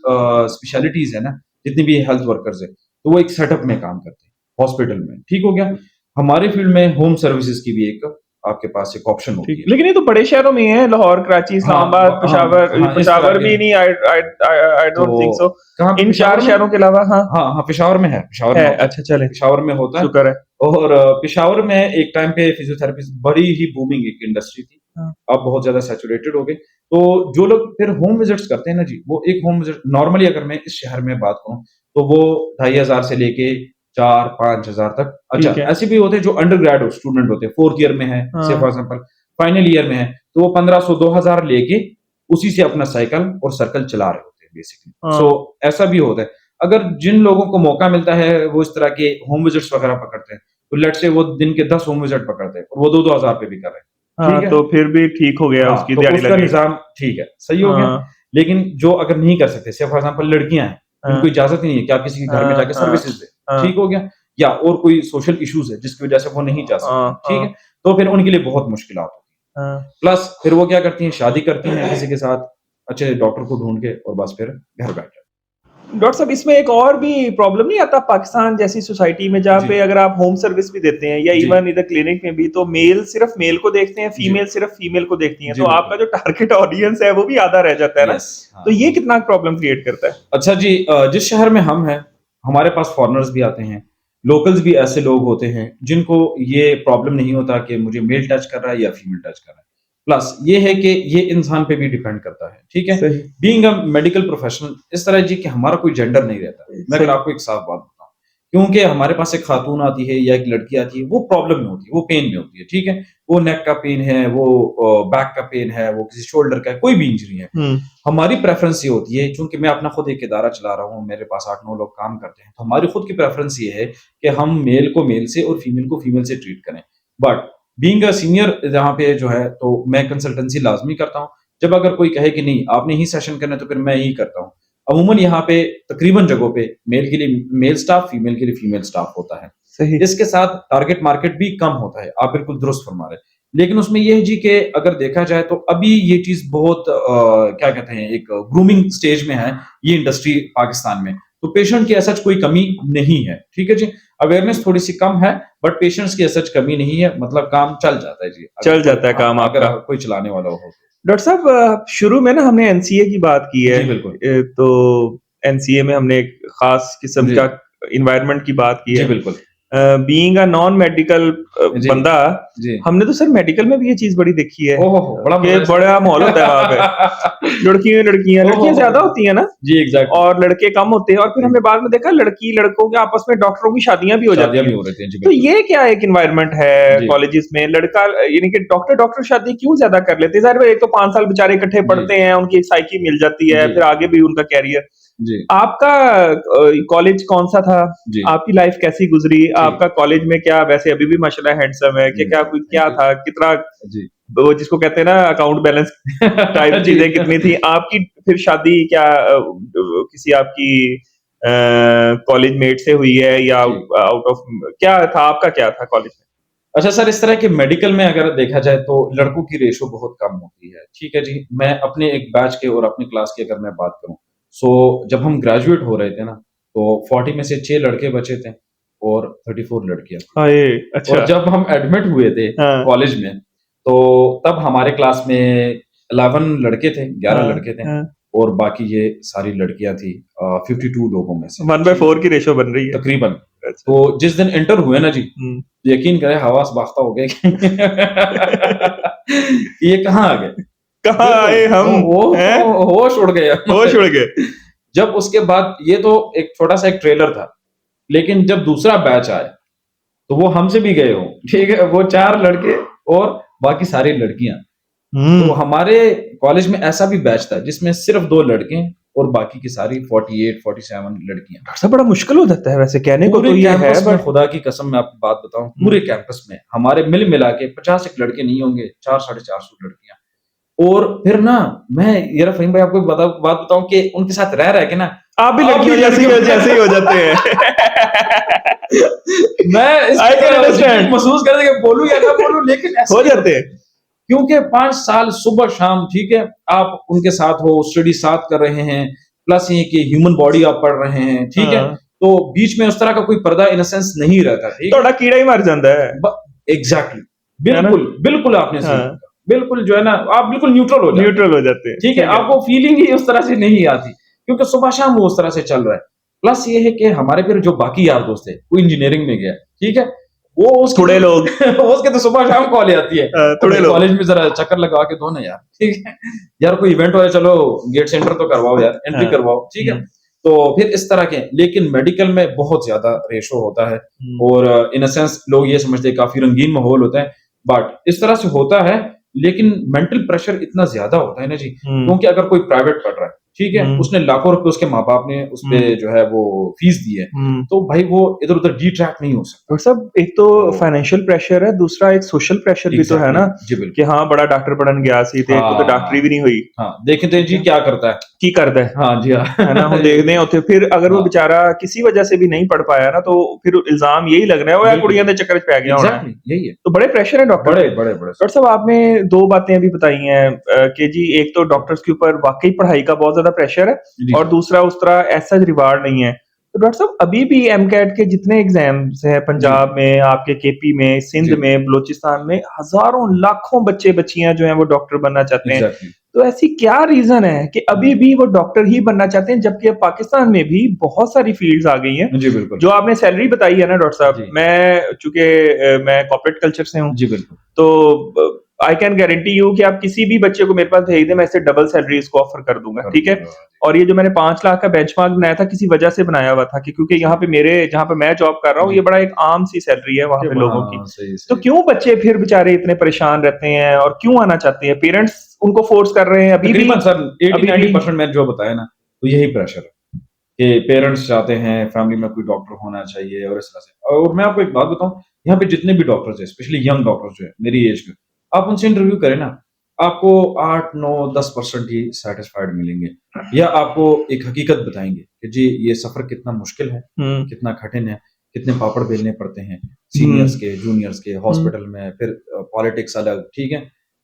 स्पेशलिटीज़ है ना, जितनी भी हेल्थ वर्कर्स हैं, तो वो एक सेटअप में काम करते हैं, हॉस्पिटल में, ठीक हो गया? हमारी फील्ड में होम सर्विसेज़ की भी एक आपके पास एक ऑप्शन होती ठीक, है। लेकिन ये तो बड़े शहरों में ही है, लाहौर, कराची, हाँ, इस्लामाबाद, पेशावर हाँ, इस तरह पेशावर के भी नहीं, आई तो डोंट थिंक सो। कहाँ पे इन 4 पेशावर में? शहरों के अलावा हाँ, हाँ, हाँ, पेशावर में है, पेशावर में है। होता है। अच्छा चलें, पेशावर में होता है, शुक्र है। और पेशावर में एक टाइम पे फिज़ियोथेरेपी बड़ी ही बूमिंग एक इंडस्ट्री थी। हाँ, अब बहुत ज़्यादा सैचुरेटेड हो गई। तो जो लोग फिर होम विज़िट्स करते हैं ना जी, वो एक होम विज़िट नॉर्मली अगर मैं इस शहर में बात करूँ, तो वो 2,500 से लेके 4-5,000 तक। अच्छा, ठीक है। ऐसे भी होते हैं जो अंडर ग्रेड हो स्टूडेंट होते हैं, 4th ईयर में है, से फॉर हाँ, एग्ज़ाम्पल फाइनल ईयर में है, तो वो 1500 2,000 लेके उसी से अपना साइकिल और सर्कल चला रहे होते हैं बेसिकली। सो हाँ, ऐसा भी होता है। अगर जिन लोगों को मौका मिलता है, वो इस तरह के होम विज़िट्स वगैरह पकड़ते हैं, तो लेट्स से वो दिन के 10 होम विज़िट पकड़ते हैं और वो 2-2 हज़ार पे भी कर रहे हैं। हाँ, ठीक है? तो फिर भी ठीक हो गया, हाँ, उसकी तो दिहाड़ी उसका लग गई। निज़ाम ठीक है, सही हो गया। हाँ, लेकिन जो अगर नहीं कर सकते, से फॉर एग्ज़ाम्पल लड़कियाँ हैं, हाँ, जिनको इजाज़त ही नहीं है कि आप किसी के घर में हाँ, जाके हाँ, सर्विसेज़ दें, ठीक हाँ, हो गया? या और कोई सोशल इश्यूज़ है, जिसकी वजह से वो नहीं जा सकती हाँ, हैं, ठीक है? हाँ, तो फिर उनके लिए बहुत मुश्किलात होती हैं। हाँ। प्लस फिर वो क्या करती हैं, शादी करती हैं किसी के साथ, अच्छे डॉक्टर को ढूँढ के, और बस फिर घर बैठ जाती डॉक्टर साहब इसमें एक और भी प्रॉब्लम नहीं आता पाकिस्तान जैसी सोसाइटी में जहाँ हैं। पे जी, अगर आप होम सर्विस भी देते हैं या जी, इवन इधर क्लिनिक में भी तो मेल सिर्फ मेल को देखते हैं, जी, फीमेल सिर्फ फीमेल को देखती हैं, जी, तो आपका बिल्कुल। जो टारगेट ऑडियंस है वो भी आधा रह जाता है ना? यस, तो हाँ। ये कितना प्रॉब्लम क्रिएट करता है? अच्छा जी, जिस शहर में हम हैं, हमारे पास फॉरेनर्स भी आते हैं, लोकल्स भी ऐसे लोग होते हैं, जिनको ये प्रॉब्लम नहीं होता कि मुझे मेल टच कर रहा है या फीमेल टच कर रहा है। प्लस ये है कि ये इंसान पे भी डिपेंड करता है, ठीक है? सही, बीइंग अ मेडिकल प्रोफेशनल इस तरह जी कि हमारा कोई जेंडर नहीं रहता। मैं अगर सही। आपको एक साफ बात बताऊँ, क्योंकि हमारे पास एक खातून आती है या एक लड़की आती है, वो प्रॉब्लम में होती है, वो पेन में होती है, ठीक है? वो नेक का पेन है, वो बैक का पेन है, वो किसी शोल्डर का है, कोई भी इंजरी है। हुँ, हमारी प्रेफ़रेंस ये होती है, चूँकि मैं अपना खुद एक इदारा चला रहा हूँ, मेरे पास 8-9 लोग काम करते हैं, तो हमारी खुद की प्रेफ़रेंस ये है कि हम मेल को मेल से और फीमेल को फीमेल से ट्रीट करें। बट बीइंग अ सीनियर जहाँ पे जो है, तो मैं कंसल्टेंसी लाज़मी करता हूँ। जब अगर कोई कहे कि नहीं, आपने ही सेशन करना है, तो फिर मैं ही करता हूँ। अमूमन यहाँ पे तकरीबन जगहों पे मेल के लिए मेल स्टाफ़, फीमेल के लिए फीमेल स्टाफ़ होता है। सही। इसके साथ टारगेट मार्केट भी कम होता है, आप बिल्कुल दुरुस्त फरमा रहे हैं। लेकिन उसमें ये है जी कि अगर देखा जाए तो अभी ये चीज़ बहुत क्या कहते हैं, एक ग्रूमिंग स्टेज में है ये इंडस्ट्री पाकिस्तान में। तो पेशेंट की ऐसा कोई कमी नहीं है, ठीक है जी। अवेयरनेस थोड़ी सी कम है, बट पेशेंट्स की ऐसा कमी नहीं है, मतलब काम चल जाता है जी, चल जाता है काम आपका। अगर कोई चलाने वाला हो। डॉक्टर साहब शुरू में ना हमने एनसीए की बात की है, जी बिल्कुल। तो एनसीए में हमने एक खास किस्म जी। का इन्वायरमेंट की बात की जी है। बिल्कुल। बीइंग अ नॉन मेडिकल जी। बंदा, जी। हमने तो सर मेडिकल में भी ये चीज बड़ी देखी है ओहो हो, बड़ा कि मजा है बड़ा माहौल होता है वहां पे। सर। लड़कियां ओहो ज्यादा हो। होती है ना, जी एग्जैक्टली। और लड़के कम होते हैं, और फिर जी। हमने बाद में देखा लड़की लड़कों के आपस में डॉक्टरों की शादियां भी हो शादियां जाती भी हैं। हो रही थी, जी तो बिल्कुल। ये क्या एक इन्वायरमेंट है जी। कॉलेजेस में, लड़का यानी कि डॉक्टर डॉक्टर शादी क्यों ज्यादा कर लेते हैं? जाहिर है एक तो 5 साल बेचारे इकट्ठे जी। पढ़ते हैं, उनकी एक साइकी मिल जाती है, जी। फिर आगे भी उनका कैरियर। जी। आपका कॉलेज कौन सा था? जी। आपकी लाइफ कैसी गुजरी? जी। आपका कॉलेज में क्या, वैसे अभी भी माशाल्लाह हैंडसम है कि जी, क्या जी, कुछ क्या थैंक यू। था, कितना जी। वो जिसको कहते हैं ना अकाउंट बैलेंस टाइप जी। चीजें कितनी थी आपकी? फिर शादी क्या किसी आपकी कॉलेज मेट से हुई है या जी। आउट ऑफ, क्या था आपका, क्या था कॉलेज में? अच्छा सर, इस तरह के मेडिकल में अगर देखा जाए तो लड़कों की रेशो बहुत कम होती है, ठीक है जी। मैं अपने एक बैच के और अपनी क्लास की अगर मैं बात करूँ, जब हम ग्रेजुएट हो रहे थे ना, तो 40 में से 6 लड़के बचे थे और 34 लड़कियाँ थी। हाँ, ये और अच्छा। जब हम एडमिट हुए थे हाँ, कॉलेज में, तो तब हमारे क्लास में 11 लड़के थे, 11 हाँ, लड़के थे हाँ। और बाकी ये सारी लड़कियाँ थी 52 लोगों में से, वन बाय ठीक है? फोर की रेशो बन रही है। तकरीबन। अच्छा। तो जिस दिन एंटर हुए ना जी, हम्म। यकीन करें हवास बाख्ता हो गए कि ये कहाँ आ गए? कहाँ बिल्कुल, आए हम? हैं? वो होश उड़ गए होश हमारे। उड़ गए। जब उसके बाद ये तो एक छोटा-सा एक ट्रेलर था, लेकिन जब दूसरा बैच आया, तो वो हमसे भी गए हों, ठीक है? वो 4 लड़के और बाकी सारी लड़कियाँ। तो हम्म। हमारे कॉलेज में ऐसा भी बैच था जिसमें सिर्फ 2 लड़के और बाकी की सारी 48-47 लड़कियाँ। सब बड़ा मुश्किल हो जाता है वैसे, कहने को पूरे तो ये है कैंपस में बट। खुदा की कसम मैं आपको बात बताऊँ, पूरे कैंपस में हमारे मिल मिला के 50 एक लड़के नहीं होंगे, 4 साढ़े 400 लड़कियाँ। और फिर ना मैं यार फ़हीम भाई आपको एक बात बताऊँ कि उनके साथ रह के ना आप भी आप भी लड़कियों जैसे ही हो जाते हैं। मैं इस आई कैन कदर झिझक अंडरस्टैंड। महसूस कर रहा था कि बोलूँ या ना बोलूँ, लेकिन ऐसा हो ही जाते होता है। हैं। क्योंकि 5 साल सुबह-शाम, ठीक है, आप उनके साथ हो, स्टडी साथ कर रहे हैं, प्लस ये कि ह्यूमन बॉडी आप पढ़ रहे हैं, ठीक है? हाँ। तो बीच में उस तरह का कोई पर्दा इन अ सेंस नहीं रहता, ठीक है? थोड़ा कीड़ा ही मर जाता है। ब एग्ज़ैक्टली, है ना? बिल्कुल, बिल्कुल आपने सही हाँ, कहा। बिल्कुल जो है ना, आप बिल्कुल न्यूट्रल हो जाते हैं, न्यूट्रल हो जाते हैं, ठीक है? सही कह रहे आपको फीलिंग ही उस तरह से नहीं आती, क्योंकि सुबह-शाम वो उस तरह से चल रहा है। प्लस ये है कि हमारे फिर जो बाकी यार दोस्त थे, कोई इंजीनियरिंग में गया, ठीक है? वो उसकी थोड़े लोग। उसकी तो सुबह-शाम कॉल ही आती है, "ओ थोड़े भाई लोग। कॉलेज में ज़रा चक्कर लगा के दो ना यार।" ठीक है? यार कोई इवेंट हो, चलो गेट सेंटर तो करवाओ यार, एंट्री हाँ, करवाओ, ठीक है? हुँ, तो फिर इस तरह के, लेकिन मेडिकल में बहुत ज़्यादा रेशो होता है हुँ, और इन अ सेंस लोग ये समझते हैं काफ़ी रंगीन माहौल होता है, बट इस तरह से होता है, लेकिन मेंटल प्रेशर इतना ज़्यादा होता है ना जी, हुँ, क्योंकि अगर कोई प्राइवेट पढ़ रहा है, ठीक है? हुँ, उसने लाखों रुपए उसके माँ-बाप ने उस पे हुँ, जो है वो फीस दी है, हुँ। तो भाई वो इधर-उधर डिट्रैक्ट नहीं हो सकता। डॉक्टर साहब, एक तो तो फाइनेंशियल प्रेशर है, दूसरा एक सोशल प्रेशर भी तो है एग्ज़ैक्टली, ना, जी कि बिल्कुल। हाँ, बड़ा डॉक्टर बनन गया सी ते एक तो डॉक्टरी भी हाँ, नहीं हुई, हाँ, देखते हैं ठीक जी है? क्या करता है। की करदा है। हाँ जी, है ना? हाँ। हम देखदे हैं उत्थे, फिर अगर वो हाँ, बेचारा किसी वजह से भी नहीं पढ़ पाया ना, तो फिर इल्ज़ाम यही लगना है, "ओए बिल्कुल, कुड़ियां दे चक्कर च पै गया होना है।" एग्ज़ैक्टली यही है। तो बड़े प्रेशर है डॉक्टर बड़े, पे। बड़े, बड़े सर। डॉक्टर साहब, आपने 2 बातें अभी बताई हैं कि जी एक तो डॉक्टर्स के ऊपर वाक़ई पढ़ाई का बहुत ज़्यादा प्रेशर है, जी और सर। दूसरा उस तरह ऐसा रिवार्ड नहीं है। तो डॉक्टर साहब, अभी भी एमकेट के जितने एग्ज़ाम्स हैं जी, पंजाब में, आपके केपी में, सिंध जी, में, बलूचिस्तान में, हज़ारों लाखों बच्चे-बच्चियाँ जो हैं वो डॉक्टर बनना चाहते हैं। एग्ज़ैक्टली। तो ऐसी क्या रीज़न है कि अभी भी वो डॉक्टर ही बनना चाहते हैं, जबकि अब पाकिस्तान में भी बहुत सारी फ़ील्ड्स आ गई हैं। जी, बिल्कुल। जो आपने सैलरी बताई है ना डॉक्टर साहब, जी, मैं चूँकि मैं कॉर्पोरेट कल्चर से हूँ, जी, बिल्कुल। तो आई कैन गारंटी यू कि आप किसी भी बच्चे को मेरे पास भेज दें, मैं इससे डबल सैलरी इसको ऑफर कर दूंगा, कर ठीक है? दूँगा। और ये जो मैंने 5 लाख का बेंचमार्क बनाया था, किसी वजह से बनाया हुआ था कि क्योंकि यहाँ जी, पे मेरे जहाँ पे मैं जॉब कर रहा हूँ, जी। ये बड़ा एक आम सी सैलरी है वहां के पे लोगों की। हाँ, सही, तो सही। क्यों बच्चे फिर बेचारे इतने परेशान रहते हैं और क्यों आना चाहते हैं? पेरेंट्स उनको फोर्स कर रहे हैं अभी भी? तकरीबन सर अभी भी 80-90% मैंने जो बताया ना, तो यही प्रेशर है कि पेरेंट्स चाहते हैं फैमिली में कोई डॉक्टर होना चाहिए और इस तरह से। और मैं आपको एक बात बताऊँ, यहाँ पे जितने भी डॉक्टर्स हैं, स्पेशली यंग डॉक्टर्स जो हैं, मेरी एज के, आप उनसे इंटरव्यू करें ना, आपको 8, 9, 10% ही सैटिस्फाइड मिलेंगे या आपको एक हकीकत बताएँगे कि जी, ये सफ़र कितना मुश्किल है, हम्म, कितना कठिन है, कितने पापड़ बेलने पड़ते हैं, हम्म, सीनियर्स के, जूनियर्स के, हम्म, हॉस्पिटल में, फिर पॉलिटिक्स अलग, ठीक है?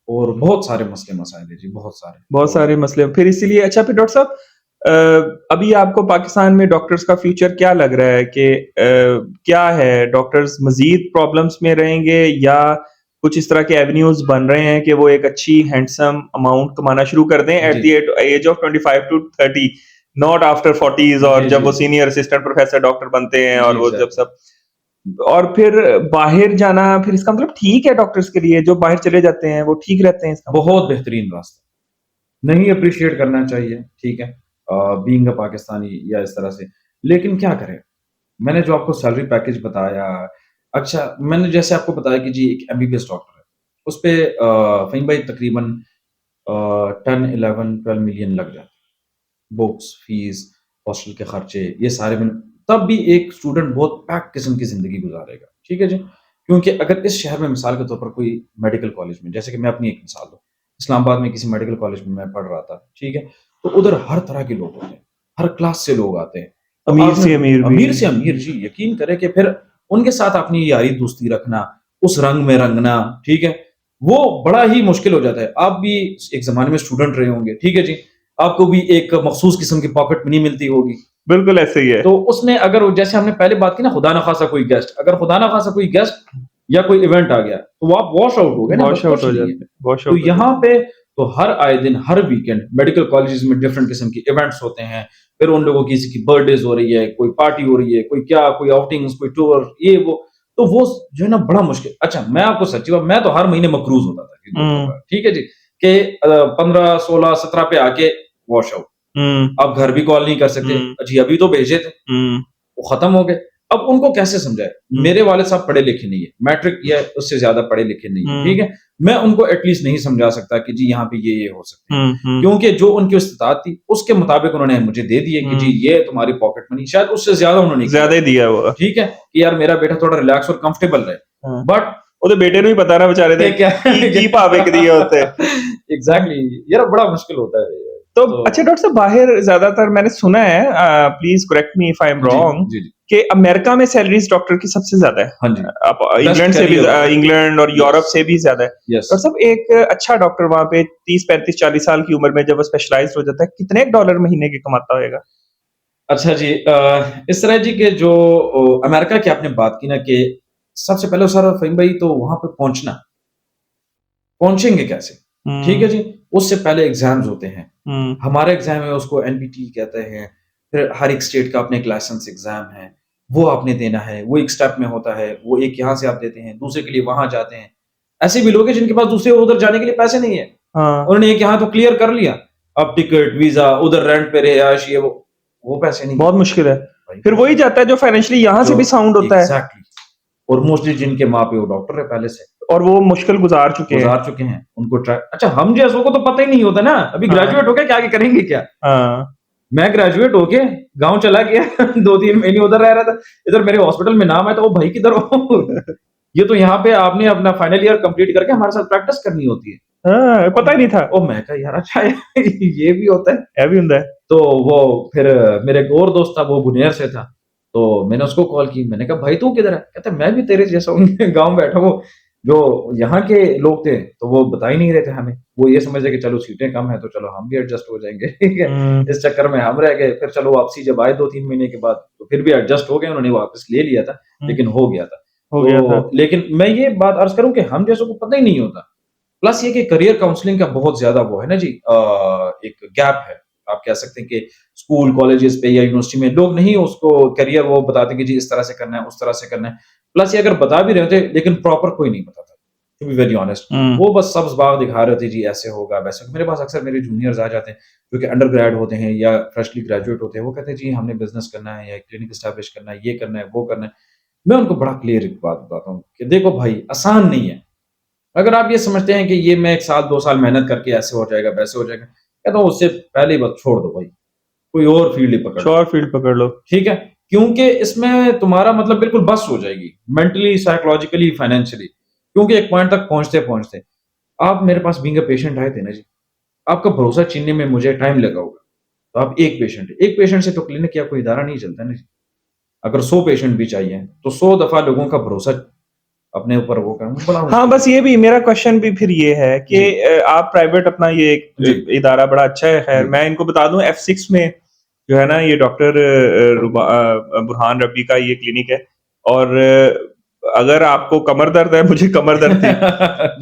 और बहुत सारे मसले-मसाइल हैं जी, बहुत सारे। बहुत तो सारे मसले फिर इसीलिए। अच्छा, फिर डॉक्टर साहब, अभी आपको पाकिस्तान में डॉक्टर्स का फ्यूचर क्या लग रहा है कि क्या है, डॉक्टर्स मज़ीद प्रॉब्लम्स में रहेंगे या कुछ इस तरह के एवेन्यूज़ बन रहे हैं कि वो एक अच्छी हैंडसम अमाउंट कमाना शुरू कर दें एट जी, the age of 25 to 30, not after 40s, और जी, जब जी, वो जी, सीनियर असिस्टेंट प्रोफेसर डॉक्टर बनते हैं और जी, वो जब एग्ज़ैक्टली। सब, और फिर बाहर जाना, फिर इसका मतलब ठीक है डॉक्टर्स के लिए जो बाहर चले जाते हैं वो ठीक रहते हैं, इसका मतलब? बहुत बेहतरीन रास्ता। नहीं एप्रिशिएट करना चाहिए, ठीक है? बीइंग अ पाकिस्तानी या इस तरह से। लेकिन क्या करें? मैंने जो आपको सैलरी पैकेज बताया, अच्छा मैंने जैसे आपको बताया कि जी एक एमबीबीएस डॉक्टर है, उसपे फ़हीम भाई तकरीबन 10, 11, 12 मिलियन लग जाते हैं। बुक्स, फीस, हॉस्टल के खर्चे, ये सारे में तब भी एक स्टूडेंट बहुत पैक किस्म की ज़िंदगी गुज़ारेगा, ठीक है जी? क्योंकि अगर इस शहर में मिसाल के तौर पर कोई मेडिकल कॉलेज में, जैसे कि मैं अपनी एक मिसाल दूँ, इस्लामाबाद में किसी मेडिकल कॉलेज में मैं पढ़ रहा था, ठीक है? तो उधर हर तरह के लोग होते हैं, हर क्लास से लोग आते हैं। तो अमीर आपने से अमीर भी। अमीर से अमीर जी, यकीन करें कि फिर उनके साथ अपनी यारी दोस्ती रखना, उस रंग में रंगना, ठीक है? वो बड़ा ही मुश्किल हो जाता है। आप भी एक ज़माने में स्टूडेंट रहे होंगे, ठीक है जी? आपको भी एक मखसूस किस्म की पॉकेट मनी मिलती होगी। बिल्कुल ऐसे ही है। तो उसमें अगर जैसे हमने पहले बात की ना, खुदा ना खासा कोई गेस्ट, अगर खुदा ना खासा कोई गेस्ट या कोई इवेंट आ गया, तो वो आप वॉश आउट हो गए ना, बस वॉश आउट कुछ हो नहीं है। जाते हैं, वॉश तो आउट हो यहाँ जाते हैं। पे तो हर आए दिन, हर वीकेंड मेडिकल कॉलेजेस में डिफरेंट किस्म के इवेंट्स होते हैं। फिर उन लोगों की किसी की बर्थडेज़ हो रही है, कोई पार्टी हो रही है, कोई क्या, कोई आउटिंग्स, कोई टूर, ये वो। तो वो जो है ना बड़ा मुश्किल। अच्छा मैं आपको सच्ची बात, मैं तो हर महीने मकरूज़ होता था कि हुँ, ठीक है जी, कि 15, 16, 17 पे आके वॉश आउट। हुँ, अब घर भी कॉल नहीं कर सकते। हुँ, जी, अभी तो भेजे थे। हुँ, वो खत्म हो गए। अब उनको कैसे समझाएँ? हुँ, मेरे वालिद साहब पढ़े-लिखे नहीं है, मैट्रिक या उससे ज़्यादा पढ़े-लिखे नहीं है, हुँ, ठीक है? मैं उनको एटलीस्ट नहीं समझा सकता कि जी यहाँ पे ये हो सकते हैं। हुँ, हुँ, क्योंकि जो उनकी इस्तिताअत थी, उसके मुताबिक उन्होंने मुझे दे दिए कि जी हुँ। ये तुम्हारी पॉकेट मनी, शायद उससे ज़्यादा उन्होंने किया, ज़्यादा ही दिया हुआ। ठीक है? कि यार मेरा बेटा थोड़ा रिलैक्स और कंफर्टेबल रहे। हाँ। बट ਉਹਦੇ ਬੇਟੇ ਨੂੰ ਹੀ ਪਤਾ ਨਾ ਵਿਚਾਰੇ ਦੇ ये क्या ਕੀ ਭਾਅ ਵਿਕਦੀ ਹੈ ਉੱਥੇ। एग्ज़ैक्टली यार बड़ा मुश्किल होता है ये। तो तो अच्छा डॉक्टर साहब, बाहर ज़्यादातर मैंने सुना है, please correct me if I am जी, रॉन्ग, जी, जी। कि अमेरिका में सैलरीज़ डॉक्टर की सबसे ज़्यादा है। हाँ जी। आप बेस्ट इंग्लैंड से भी करियर होता है। इंग्लैंड और यूरोप यस, से भी ज़्यादा है। यस। डॉक्टर साहब, एक अच्छा डॉक्टर वहाँ पे 30, 35, 40 साल की उम्र में जब वो स्पेशलाइज़्ड हो जाता है, कितने डॉलर महीने के कमाता होएगा? अच्छा जी, इस तरह जी के जो अमेरिका की आपने बात की ना कि सबसे पहले सर फ़हीम भाई तो वहाँ पे पहुँचना, पहुँचेंगे कैसे? ठीक है हुँ, जी, उससे पहले एग्ज़ाम्स होते हैं। हुँ, हमारा एग्ज़ाम है उसको एनपीटी कहते हैं, फिर हर एक स्टेट का अपना एक लाइसेंस एग्ज़ाम है, वो आपने देना है, वो एक स्टेप में होता है, वो एक यहाँ से आप देते हैं, दूसरे के लिए वहाँ जाते हैं। ऐसे भी लोग हैं जिनके पास दूसरे उधर जाने के लिए पैसे नहीं है, हाँ, उन्होंने एक यहाँ तो क्लियर कर लिया, अब टिकट, वीज़ा, उधर रेंट पे रिहायश, ये वो पैसे नहीं है। बहुत मुश्किल है। भाई फिर वही जाता है जो फाइनेंशियली यहाँ से जो भी साउंड होता है एग्ज़ैक्टली और मोस्टली जिनके माँ-पियो डॉक्टर है पहले से, और वो मुश्किल गुज़ार चुके हैं। गुज़ार चुके हैं, उनको अच्छा हम जैसों को तो पता ही नहीं होता ना, अभी हाँ, ग्रेजुएट हो गए, क्या आगे करेंगे क्या? हाँ। मैं ग्रेजुएट होके गाँव चला गया 2-3 महीने उधर रह रहा था, इधर मेरे हॉस्पिटल में नाम आया था, "ओ भाई किधर हो?" ये तो यहाँ पे आपने अपना फाइनल ईयर कंप्लीट करके हमारे साथ प्रैक्टिस करनी होती है। हाँ, पता ही नहीं था। मैं कहा यार अच्छा है ये भी होता है। ये भी ਹੁੰਦਾ है। तो वो फिर मेरा एक और दोस्त था, वो बुनेर से था, तो मैंने उसको कॉल की, मैंने कहा भाई तू किधर है? कहता है मैं भी तेरे जैसा हूँ गाँव बैठा हूँ। जो यहाँ के लोग थे, तो वो बता ही नहीं रहे थे हमें, वो ये समझ रहे कि चलो सीटें कम है तो चलो हम भी एडजस्ट हो जाएँगे, ठीक है? हुँ, इस चक्कर में हम रह गए, फिर चलो वापसी जब आए 2-3 महीने के बाद, तो फिर भी एडजस्ट हो गए, उन्होंने वापस ले लिया था, हुँ, लेकिन हो गया था। हो गया था। तो लेकिन मैं ये बात अर्ज़ करूँ कि हम जैसों को पता ही नहीं होता। प्लस ये कि करियर काउंसलिंग का बहुत ज़्यादा वो है ना जी, एक गैप है। आप कह सकते हैं कि स्कूल, कॉलेजेस पे या यूनिवर्सिटी में लोग नहीं उसको करियर वो बताते कि जी इस तरह से करना है, उस तरह से करना है। प्लस ये अगर बता भी रहे होते लेकिन प्रॉपर कोई नहीं बताता, टू बी वेरी ऑनेस्ट। हुँ, वो बस सब्ज़ बाग दिखा रहे होते जी ऐसे होगा, वैसे होगा। मेरे पास अक्सर मेरे जूनियर्स आ जाते हैं जो कि अंडर ग्रेड होते हैं या फ्रेशली ग्रेजुएट होते हैं, वो कहते हैं जी हमने बिज़नेस करना है या क्लिनिक एस्टेब्लिश करना है, ये करना है, वो करना है। मैं उनको बड़ा क्लियर एक बात बताता हूँ कि देखो भाई आसान नहीं है। अगर आप ये समझते हैं कि ये मैं 1 साल 2 साल मेहनत करके ऐसे हो जाएगा, वैसे हो जाएगा, कहता हूँ उससे पहले ही बस छोड़ दो भाई, कोई और फील्ड ही पकड़ लो, श्योर फील्ड पकड़ लो। ठीक है? क्योंकि इसमें तुम्हारा मतलब बिल्कुल बस हो जाएगी, मेंटली, साइकोलॉजिकली, फाइनेंशियली। क्योंकि एक पॉइंट तक पहुँचते-पहुँचते आप मेरे पास बीइंग अ पेशेंट आए थे ना जी, आपका भरोसा छीनने में मुझे टाइम लगा होगा, तो आप एक पेशेंट से तो क्लिनिक या कोई इदारा नहीं चलता ना जी। अगर 100 पेशेंट भी चाहिए, तो 100 दफ़ा लोगों का भरोसा अपने ऊपर वो करना बड़ा हाँ, मुश्किल है। बस ये भी मेरा क्वेश्चन भी फिर ये है कि जी, आप प्राइवेट अपना ये एक जी, इदारा बड़ा अच्छा है, खैर जी, मैं इनको बता दूँ F6 में जो है ना ये डॉक्टर बुरहान रब्बी का ये क्लिनिक है। और अगर आपको कमर दर्द है, मुझे कमर दर्द थी,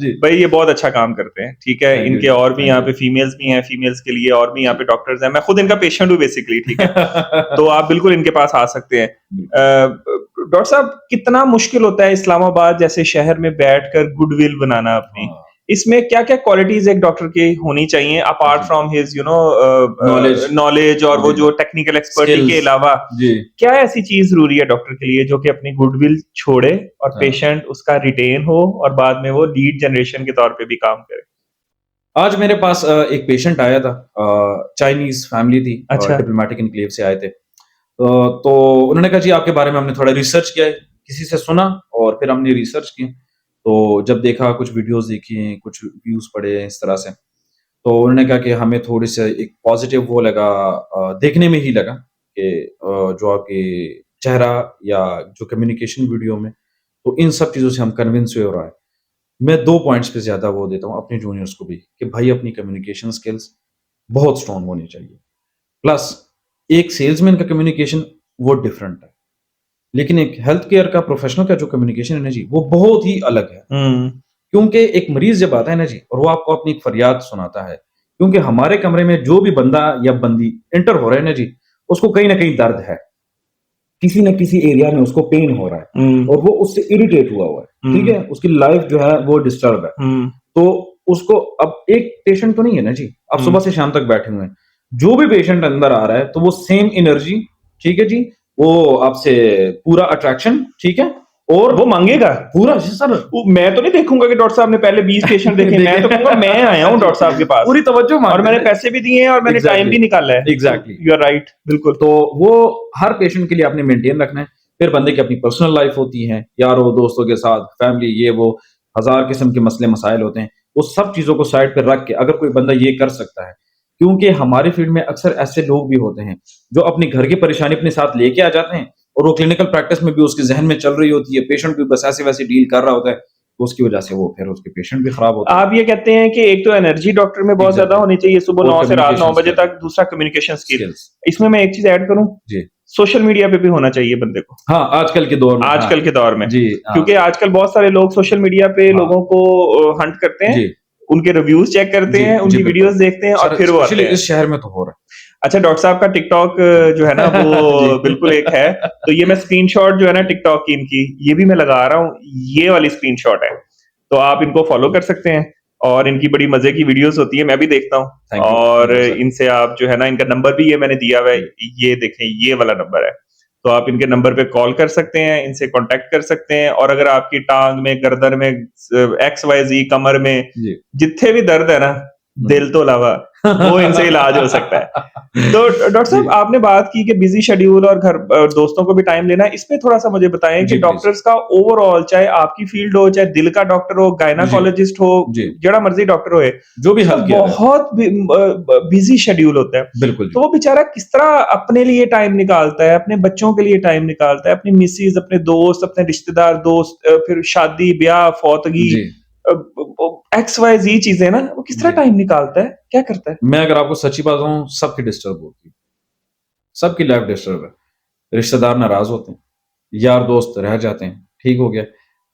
जी। भाई ये बहुत अच्छा काम करते हैं, ठीक है? थैंक यू इनके जी, और भी थैंक यहाँ यू। पे फीमेल्स भी हैं, फीमेल्स के लिए और भी यहाँ जी। पे डॉक्टर्स हैं। मैं खुद इनका पेशेंट हूँ बेसिकली, ठीक है? तो बिल्कुल। आप बिल्कुल इनके पास आ सकते हैं। डॉक्टर साहब कितना मुश्किल होता है इस्लामाबाद जैसे शहर में बैठकर गुडविल बनाना अपनी? हाँ, इसमें क्या-क्या क्वालिटीज़ एक डॉक्टर की होनी चाहिए अपार्ट जी। फ्रॉम हिज़ नॉलेज, नॉलेज और वो जी, जो टेक्निकल एक्सपर्टी के स्किल्स, अलावा जी, क्या ऐसी चीज़ ज़रूरी है डॉक्टर के लिए जो कि अपनी गुडविल छोड़े और हाँ। पेशेंट उसका रिटेन हो और बाद में वो लीड जनरेशन के तौर पे भी काम करे? आज मेरे पास एक पेशेंट आया था, चाइनीज़ फैमिली थी, अच्छा। डिप्लोमैटिक एन्क्लेव से आए थे। तो उन्होंने कहा जी आपके बारे में हमने थोड़ा रिसर्च किया है, किसी से सुना और फिर हमने रिसर्च की। तो जब देखा कुछ वीडियोज़ देखी, कुछ व्यूज़ पढ़े इस तरह से, तो उन्होंने कहा कि हमें थोड़ी-सी एक पॉज़िटिव वो लगा, देखने में ही लगा कि जो आपके चेहरा या जो कम्युनिकेशन वीडियो में, तो इन सब चीज़ों से हम कन्विंस हुए हो रहा है। मैं 2 पॉइंट्स पे ज़्यादा वो देता हूँ अपने जूनियर्स को भी कि भाई अपनी कम्युनिकेशन स्किल्स बहुत स्ट्रॉन्ग होनी चाहिए। प्लस एक सेल्समैन का कम्युनिकेशन वो डिफरेंट है। लेकिन एक हेल्थ केयर का प्रोफेशनल का जो कम्युनिकेशन है ना जी, वो बहुत ही अलग है। हुँ, क्योंकि एक मरीज़ जब आता है ना जी और वो आपको अपनी एक फरियाद सुनाता है, क्योंकि हमारे कमरे में जो भी बंदा या बंदी एंटर हो रहा है ना जी, उसको कहीं न कहीं दर्द है। किसी न किसी एरिया में उसको पेन हो रहा है हुँ, और वो उससे इरिटेट हुआ हुआ है, ठीक हुँ, है? उसकी लाइफ़ जो है वो डिस्टर्ब है। हुँ, तो उसको अब एक पेशेंट तो नहीं है ना जी, आप हुँ। सुबह से शाम तक बैठे हुए हैं। जो भी पेशेंट अंदर आ रहा है, तो वो सेम एनर्जी, ठीक है जी, वो आपसे पूरा अट्रैक्शन, ठीक है? और वो माँगेगा? पूरा जी सर। वो मैं तो नहीं देखूँगा कि डॉक्टर साहब ने पहले 20 पेशेंट देखे, मैं तो कहूँगा मैं आया हूँ जी, डॉक्टर साहब के पास पूरी तवज्जो और माँगते हैं मैंने ना जी। पैसे भी दिए हैं और मैंने टाइम एग्ज़ैक्टली, भी निकाला है। तो एग्ज़ैक्टली। यू आर राइट, बिल्कुल। तो वो हर पेशेंट के लिए आपने मेंटेन रखना है। फिर बंदे की अपनी पर्सनल लाइफ़ होती है, यारों दोस्तों के साथ, फैमिली ये वो, हज़ार किस्म के मसले-मसाइल होते हैं। वो सब चीज़ों को साइड पे रख के अगर कोई बंदा ये कर सकता है, क्योंकि हमारी फ़ील्ड में अक्सर ऐसे लोग भी होते हैं, जो अपने घर की परेशानी अपने साथ लेके आ जाते हैं और वो क्लिनिकल प्रैक्टिस में भी उसके ज़हन में चल रही होती है, पेशेंट भी बस ऐसे-वैसे डील कर रहा होता है, तो उसकी वजह से वो फिर उसके पेशेंट भी खराब होते हैं। आप ये कहते हैं कि एक तो एनर्जी डॉक्टर में बहुत ज़्यादा एग्ज़ैक्टली। होनी चाहिए सुबह और 9 से रात 9 कम्युनिकेशन बजे स्किल, तक, दूसरा कम्युनिकेशन स्किल। स्किल्स। इसमें मैं एक चीज़ ऐड करूँ, जी। सोशल मीडिया पे भी होना चाहिए बंदे को, हाँ, आजकल के दौर में हाँ। आजकल के दौर में। जी, हाँ, क्योंकि आजकल बहुत सारे लोग सोशल मीडिया पे हाँ। लोगों को हंट करते हैं, जी, उनके रिव्यूज़ चेक करते जी, हैं, जी, उनकी बिल्कुल। वीडियोज़ देखते हैं और सर फिर वो स्पेशली आते हैं। इस शहर में तो हो रहा अच्छा डॉक्टर साहब का टिकटॉक जो है ना वो है। जी। बिल्कुल एक है, तो ये मैं स्क्रीनशॉट जो है ना टिकटॉक की इनकी, ये भी मैं लगा रहा हूँ, ये वाली स्क्रीनशॉट है। तो आप इनको फॉलो कर सकते हैं और इनकी बड़ी मज़े की वीडियोज़ होती है, मैं भी देखता हूँ और थैंक यू सर। इनसे आप जो है ना इनका नंबर भी ये मैंने दिया हुआ है, जी, ये देखें ये वाला नंबर है। तो आप इनके नंबर पे कॉल कर सकते हैं, इनसे कॉन्टैक्ट कर सकते हैं और अगर आपकी टाँग में, गर्दन में, एक्स वाई ज़ी कमर में, जी। जित्थे भी दर्द है ना, हुँ। दिल तो अलावा, वो इनसे इलाज हो सकता है। तो डॉक्टर जी, साहब आपने बात की कि बिज़ी शेड्यूल और घर दोस्तों को भी टाइम लेना है, इसमें थोड़ा-सा मुझे बताएँ कि जी प्लीज़। डॉक्टर्स का ओवरऑल चाहे आपकी फ़ील्ड हो, चाहे दिल का डॉक्टर हो, जी, गायनाकोलॉजिस्ट हो, जी। जेड़ा मर्ज़ी डॉक्टर होए, जो भी उसका हेल्थ केयर है। बहुत बिज़ी शेड्यूल होता है। बिल्कुल तो जी। वो बेचारा किस तरह अपने लिए टाइम निकालता है, अपने बच्चों के लिए टाइम निकालता है, अपनी मिसेज़, अपने दोस्त, अपने रिश्तेदार दोस्त फिर शादी, ब्याह, फौतगी जी, एक्स, वाई, ज़ी चीज़ें ना, वो किस तरह जी। टाइम निकालता है? क्या करता है? मैं अगर आपको सच्ची बात बताऊँ सबकी डिस्टर्ब होती है। सबकी लाइफ़ डिस्टर्ब है। रिश्तेदार नाराज़ होते हैं, यार दोस्त रह जाते हैं, ठीक हो गया।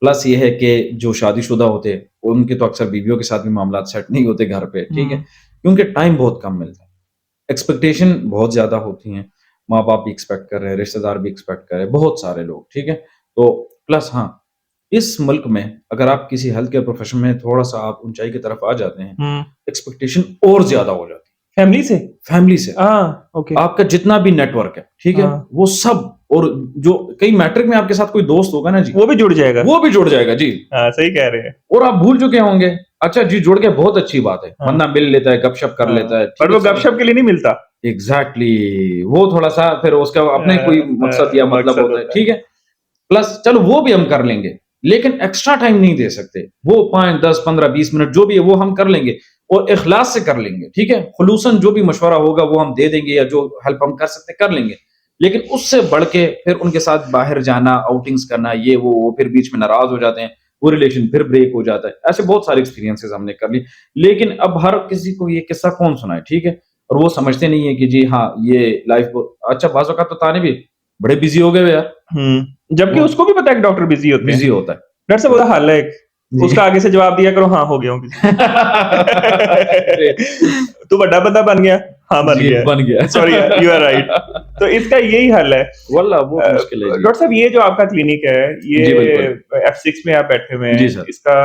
प्लस ये है कि जो शादीशुदा होते हैं, उनके तो अक्सर बीवियों के साथ भी मामलात सेट नहीं होते घर पे, ठीक है? हुँ, क्योंकि टाइम बहुत कम मिलता है। एक्सपेक्टेशन बहुत ज़्यादा होती हैं, माँ-बाप भी एक्सपेक्ट कर रहे हैं, रिश्तेदार भी एक्सपेक्ट कर रहे हैं, बहुत सारे लोग, ठीक है? तो प्लस हाँ, इस मुल्क में अगर आप किसी हेल्थ केयर प्रोफ़ेशन में थोड़ा-सा आप ऊँचाई की तरफ आ जाते हैं, हुँ। एक्सपेक्टेशन और ज़्यादा हो जाती फैमिली से? है, फैमिली से। ओके। आपका जितना भी नेटवर्क है, ठीक है? हाँ, वो सब और जो कहीं मैट्रिक में आपके साथ कोई दोस्त होगा ना जी, वो भी जुड़ जाएगा। वो भी जुड़ जाएगा जी। हाँ, सही कह रहे हैं। और आप भूल चुके होंगे, अच्छा जी जुड़ गए बहुत अच्छी बात है, हाँ, बंदा मिल लेता है, गपशप कर हाँ, लेता है, पर ठीक है वो चलो। गपशप के लिए नहीं मिलता। एग्ज़ैक्टली वो थोड़ा-सा फिर उसका अपना ही कोई मकसद या मतलब मकसद होता है, होता है। ठीक है? प्लस चलो वो भी हम कर लेंगे, लेकिन एक्स्ट्रा टाइम नहीं दे सकते। वो 5, 10, 15, 20 मिनट जो भी है वो हम कर लेंगे और इखलास से कर लेंगे, ठीक है? खुलूसन जो भी मशवरा होगा वो हम दे देंगे या जो हेल्प हम कर सकते हैं कर लेंगे। लेकिन उससे बढ़ के फिर उनके साथ बाहर जाना, आउटिंग्स करना, ये वो फिर बीच में नाराज़ हो जाते हैं, वो रिलेशन फिर ब्रेक हो जाता है। ऐसे बहुत सारे एक्सपीरियंसेस हमने कर लिए। लेकिन अब हर किसी को ये किस्सा कौन सुनाए, ठीक है? और वो समझते नहीं है कि जी हाँ, ये लाइफ अच्छा बाज़ औक़ात तो ताने भी बड़े बिज़ी हो गए हो यार, जबकि वो उसको भी पता है कि डॉक्टर बिज़ी होते हैं। बिज़ी होता है। डॉक्टर साहब तो बुरा हाल है एक, जी। उसका आगे से जवाब दिया करो हाँ, हो गया हूँ बिज़ी। ग्रेट। तू बड़ा बंदा बन गया? हाँ, बन जी, गया। बन गया। Sorry you are right. तो इसका यही हल है। वल्लाह बहुत मुश्किल है जी। डॉक्टर साहब ये जो आपका क्लिनिक है, जी, ये बिल्कुल। F6 में आप बैठे हुए जी, हैं, सर। इसका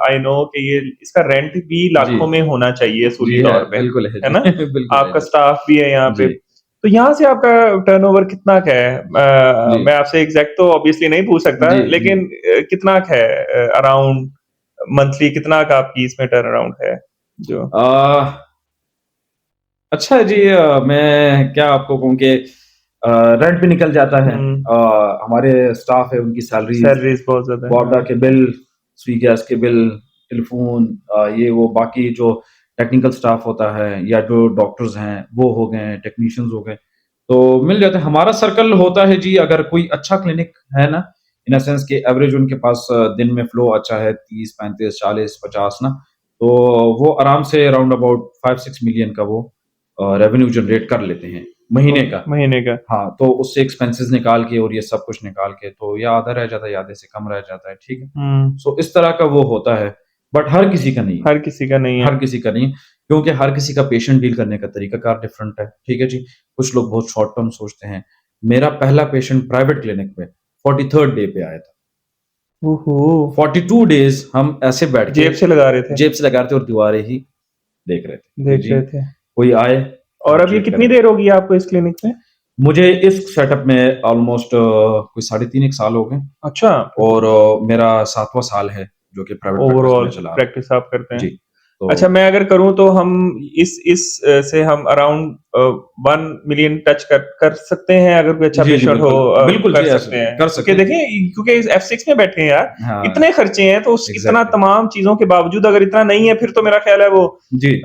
आई नो कि ये इसका रेंट भी जी। लाखों में होना चाहिए जी असूली है, तौर पे, बिल्कुल है है जी। ना? बिल्कुल है आपका जी। स्टाफ भी है यहाँ पे। जी, तो यहाँ से आपका टर्नओवर कितना का है? जी। मैं आपसे एग्ज़ैक्ट तो ऑब्वियसली नहीं पूछ सकता, जी, जी। लेकिन कितना का है अराउंड मंथली कितना का आपकी इसमें टर्न अराउंड है? जो अ, अच्छा है जी मैं क्या आपको कहूँ कि रेंट भी निकल जाता है। हुँ, हमारे स्टाफ है उनकी सैलरीज़, सैलरीज़ बहुत ज़्यादा है, वाडा हाँ। के बिल, स्वी गैस के बिल, टेलीफ़ोन ये वो बाकी जो टेक्निकल स्टाफ होता है या जो डॉक्टर्स हैं, वो हो गए, टेक्नीशियंस हो गए, तो मिल जाता है। हमारा सर्कल होता है जी अगर कोई अच्छा क्लिनिक है ना, इन अ सेंस कि एवरेज उनके पास दिन में फ्लो अच्छा है 30, 35, 40, 50 ना, तो वो आराम से अराउंड अबाउट 5-6 मिलियन का वो रेवेन्यू जनरेट कर लेते हैं, महीने का। महीने का। हाँ, तो उससे एक्सपेंसेस निकाल के और ये सब कुछ निकाल के तो या आधा रह जाता है या आधे से कम रह जाता है, ठीक है? हुँ, सो इस तरह का वो होता है, बट हर किसी का नहीं है, हर किसी का नहीं है। हर किसी का नहीं, क्योंकि हर किसी का पेशेंट डील करने का तरीकाकार डिफरेंट है, ठीक है जी? कुछ लोग बहुत शॉर्ट टर्म सोचते हैं। मेरा पहला पेशेंट प्राइवेट क्लिनिक में 43rd डे पे आया था। ओहो! 42 डेज़ हम ऐसे बैठ के जेब से लगा रहे थे, जेब से लगा रहे थे और दीवारें ही देख रहे थे कि देख जी, रहे थे। कोई आए, और हम अब ये ट्रीट कितनी करें। देर हो गई आपको इस क्लिनिक में? मुझे इस सेटअप में ऑलमोस्ट कोई साढ़े 3 एक साल हो गए अच्छा, और मेरा 7वाँ साल है जो कि प्राइवेट प्रैक्टिस ओवरऑल मैं चला रहा हूँ। प्रैक्टिस आप करते हैं। जी, अच्छा तो मैं अगर करूँ तो हम से हम अराउंड 1 मिलियन टच कर कर सकते हैं अगर कोई अच्छा जी, जी, पेशेंट हो बिल्कुल। बिल्कुल कर जी, ऐसे सकते हैं। कर क्योंकि सकते हैं। देखिए क्योंकि इस F6 में बैठे हैं यार, हाँ, इतने खर्चे हैं तो उस इतना एग्ज़ैक्टली। तमाम चीज़ों के बावजूद अगर इतना नहीं है फिर तो मेरा ख़्याल है वो जी,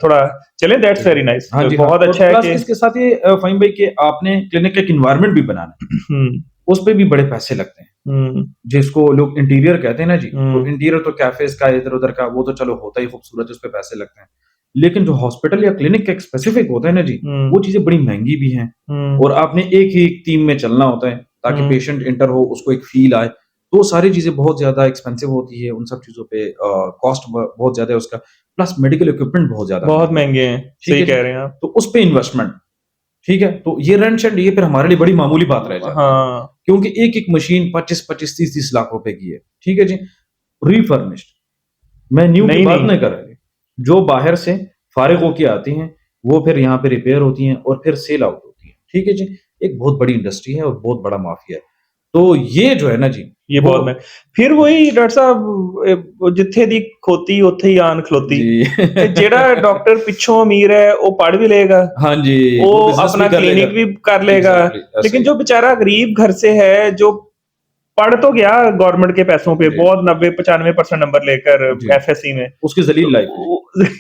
थोड़ा चलें दैट्स वेरी एग्ज़ैक्टली। नाइस हाँ जी, हाँ। बहुत और अच्छा है प्लस कि इसके साथ ये फ़हीम भाई कि आपने क्लिनिक का एक एनवायरनमेंट भी बनाना है, हुँ, उस पे भी बड़े पैसे लगते हैं। हुँ, जिसको लोग इंटीरियर कहते हैं ना जी, तो हुँ, इंटीरियर तो कैफ़ेज़ का इधर-उधर का वो तो चलो होता ही खूबसूरत है, उस पे पैसे लगते हैं। लेकिन जो हॉस्पिटल या क्लिनिक का एक स्पेसिफ़िक होता है ना जी, वो हुँ, चीज़ें बड़ी महँगी भी हैं हुँ, और आपने एक ही टीम में चलना होता है ताकि हुँ, पेशेंट एंटर हो, उसको एक फ़ील आए। तो वो सारी चीज़ें बहुत ज़्यादा एक्सपेंसिव होती है, उन सब चीज़ों पे कॉस्ट ब बहुत ज़्यादा है उसका, प्लस मेडिकल इक्विपमेंट बहुत ज़्यादा बहुत महँगे हैं। महँगे हैं, ठीक सही है जी? कह रहे हैं आप। तो उस पे इन्वेस्टमेंट, ठीक है? तो ये रेंट-शेंट ये फिर हमारे लिए बड़ी मामूली बात रह जाती है। हाँ, क्योंकि एक-एक मशीन 25-25, 30-30 लाख रुपए की है। ठीक है जी? रिफर्निश्ड मैं न्यू की बात नहीं, नहीं कर रही। जो बाहर से फ़ारिग होके आती हैं, वो फिर यहाँ पे रिपेयर होती हैं और फिर सेल आउट होती हैं। ठीक है जी? एक बहुत बड़ी इंडस्ट्री है और बहुत बड़ा माफ़िया है। तो ये जो है ना जी, ये वो बहुत मैं फिर वही डॉक्टर साहब जिथे दी खोती ਉੱਥੇ ਹੀ ਆਨ ਖਲੋਤੀ जी। ਤੇ ਜਿਹੜਾ ਡਾਕਟਰ ਪਿੱਛੋਂ ਅਮੀਰ है वो पढ़ भी लेगा हाँ जी, वो वो बिज़नेस भी अपना कर लेगा। क्लिनिक भी कर लेगा एग्ज़ैक्टली ऐसे लेकिन ही। जो बेचारा गरीब घर से है जो पढ़ तो गया गवर्नमेंट के पैसों पे जी, बहुत 90-95% नंबर लेकर जी। एफएससी में उसकी ज़लील तो लाइफ़ है जी।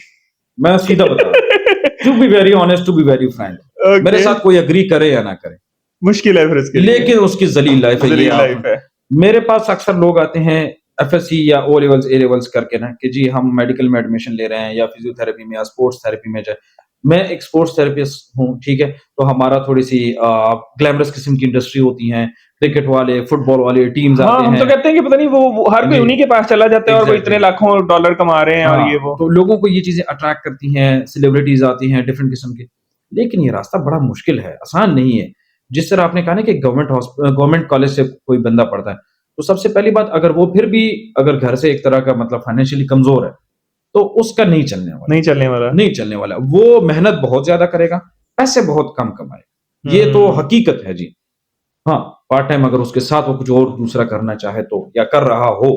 मैं सीधा बता रहा हूँ। To be very honest, to be very frank मेरे ओके साथ कोई एग्री करे या ना करे, मुश्किल है फिर उसके लिए लेकिन उसकी ज़लील लाइफ़ है ये जलील आप लाइफ है मेरे पास अक्सर लोग आते हैं एफएससी या ओ लेवल्स, ए लेवल्स करके ना कि जी हम मेडिकल में एडमिशन ले रहे हैं या फिजियोथेरेपी में या स्पोर्ट्स थेरेपी में जाए। मैं एक स्पोर्ट्स थेरेपिस्ट हूँ, ठीक है? तो हमारा थोड़ी-सी ग्लैमरस किस्म की इंडस्ट्री होती हैं, क्रिकेट वाले, फुटबॉल वाले टीम्स हाँ आते हम तो हैं। कहते हैं कि पता नहीं वो हर कोई जी, उन्हीं के पास चला जाता है और वो एग्ज़ैक्टली। इतने लाखों डॉलर कमा रहे हैं और ये हाँ, वो तो लोगों को ये चीज़ें अट्रैक्ट करती हैं, सेलिब्रिटीज़ आती हैं डिफरेंट किस्म की। लेकिन ये रास्ता बड़ा मुश्किल है, आसान नहीं है। जिस तरह आपने कहा ना कि गवर्नमेंट कॉलेज से कोई बंदा पढ़ता है, तो सबसे पहली बात अगर वो फिर भी अगर घर से एक तरह का मतलब फाइनेंशियली कमज़ोर है, तो उसका नहीं चलने वाला, नहीं चलने वाला नहीं चलने वाला। वो मेहनत बहुत ज़्यादा करेगा, पैसे बहुत कम कमाएगा। ये तो हुँ। हकीकत है जी। हाँ, पार्ट टाइम अगर उसके साथ वो कुछ और दूसरा करना चाहे तो या कर रहा हो,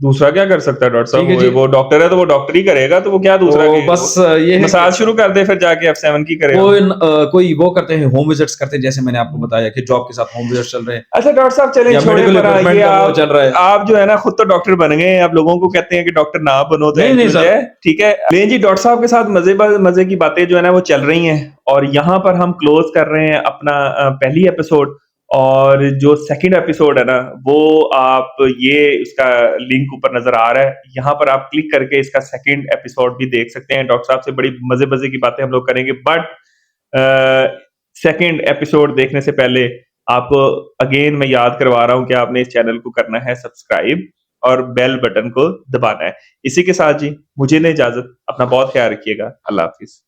दूसरा क्या कर सकता है डॉक्टर साहब? ठीक है जी। वो डॉक्टर है तो वो डॉक्टर ही करेगा, तो वो क्या तो दूसरा कि वो बस ये है कि मसाज शुरू कर दे फिर जाके F7 की करेगा। कोई वो करते हैं होम विज़िट्स करते हैं जैसे मैंने आपको हुँ। बताया कि जॉब के साथ होम विज़िट्स चल रहे हैं अच्छा डॉक्टर साहब चलें या छोड़ें मेडिकल परा ये इक्विपमेंट का वो चल रहा है। आप जो है ना खुद तो डॉक्टर बन गए हैं, अब लोगों को कहते हैं कि डॉक्टर ना बनो तो नहीं, नहीं इंच सर। है, ठीक है? लें जी डॉक्टर साहब के साथ मज़े की बातें जो है ना वो चल रही हैं और यहाँ पर हम क्लोज़ कर रहे हैं अपना पहली एपिसोड। और जो सेकंड एपिसोड है ना, वो आप ये उसका लिंक ऊपर नज़र आ रहा है, यहाँ पर आप क्लिक करके इसका सेकंड एपिसोड भी देख सकते हैं। डॉक्टर साहब से बड़ी मज़े-मज़े की बातें हम लोग करेंगे, बट सेकंड एपिसोड देखने से पहले आपको अगेन मैं याद करवा रहा हूँ कि आपने इस चैनल को करना है सब्सक्राइब और बेल बटन को दबाना है। इसी के साथ जी, मुझे दें इजाज़त, अपना बहुत ख्याल रखिएगा। अल्लाह हाफ़िज़।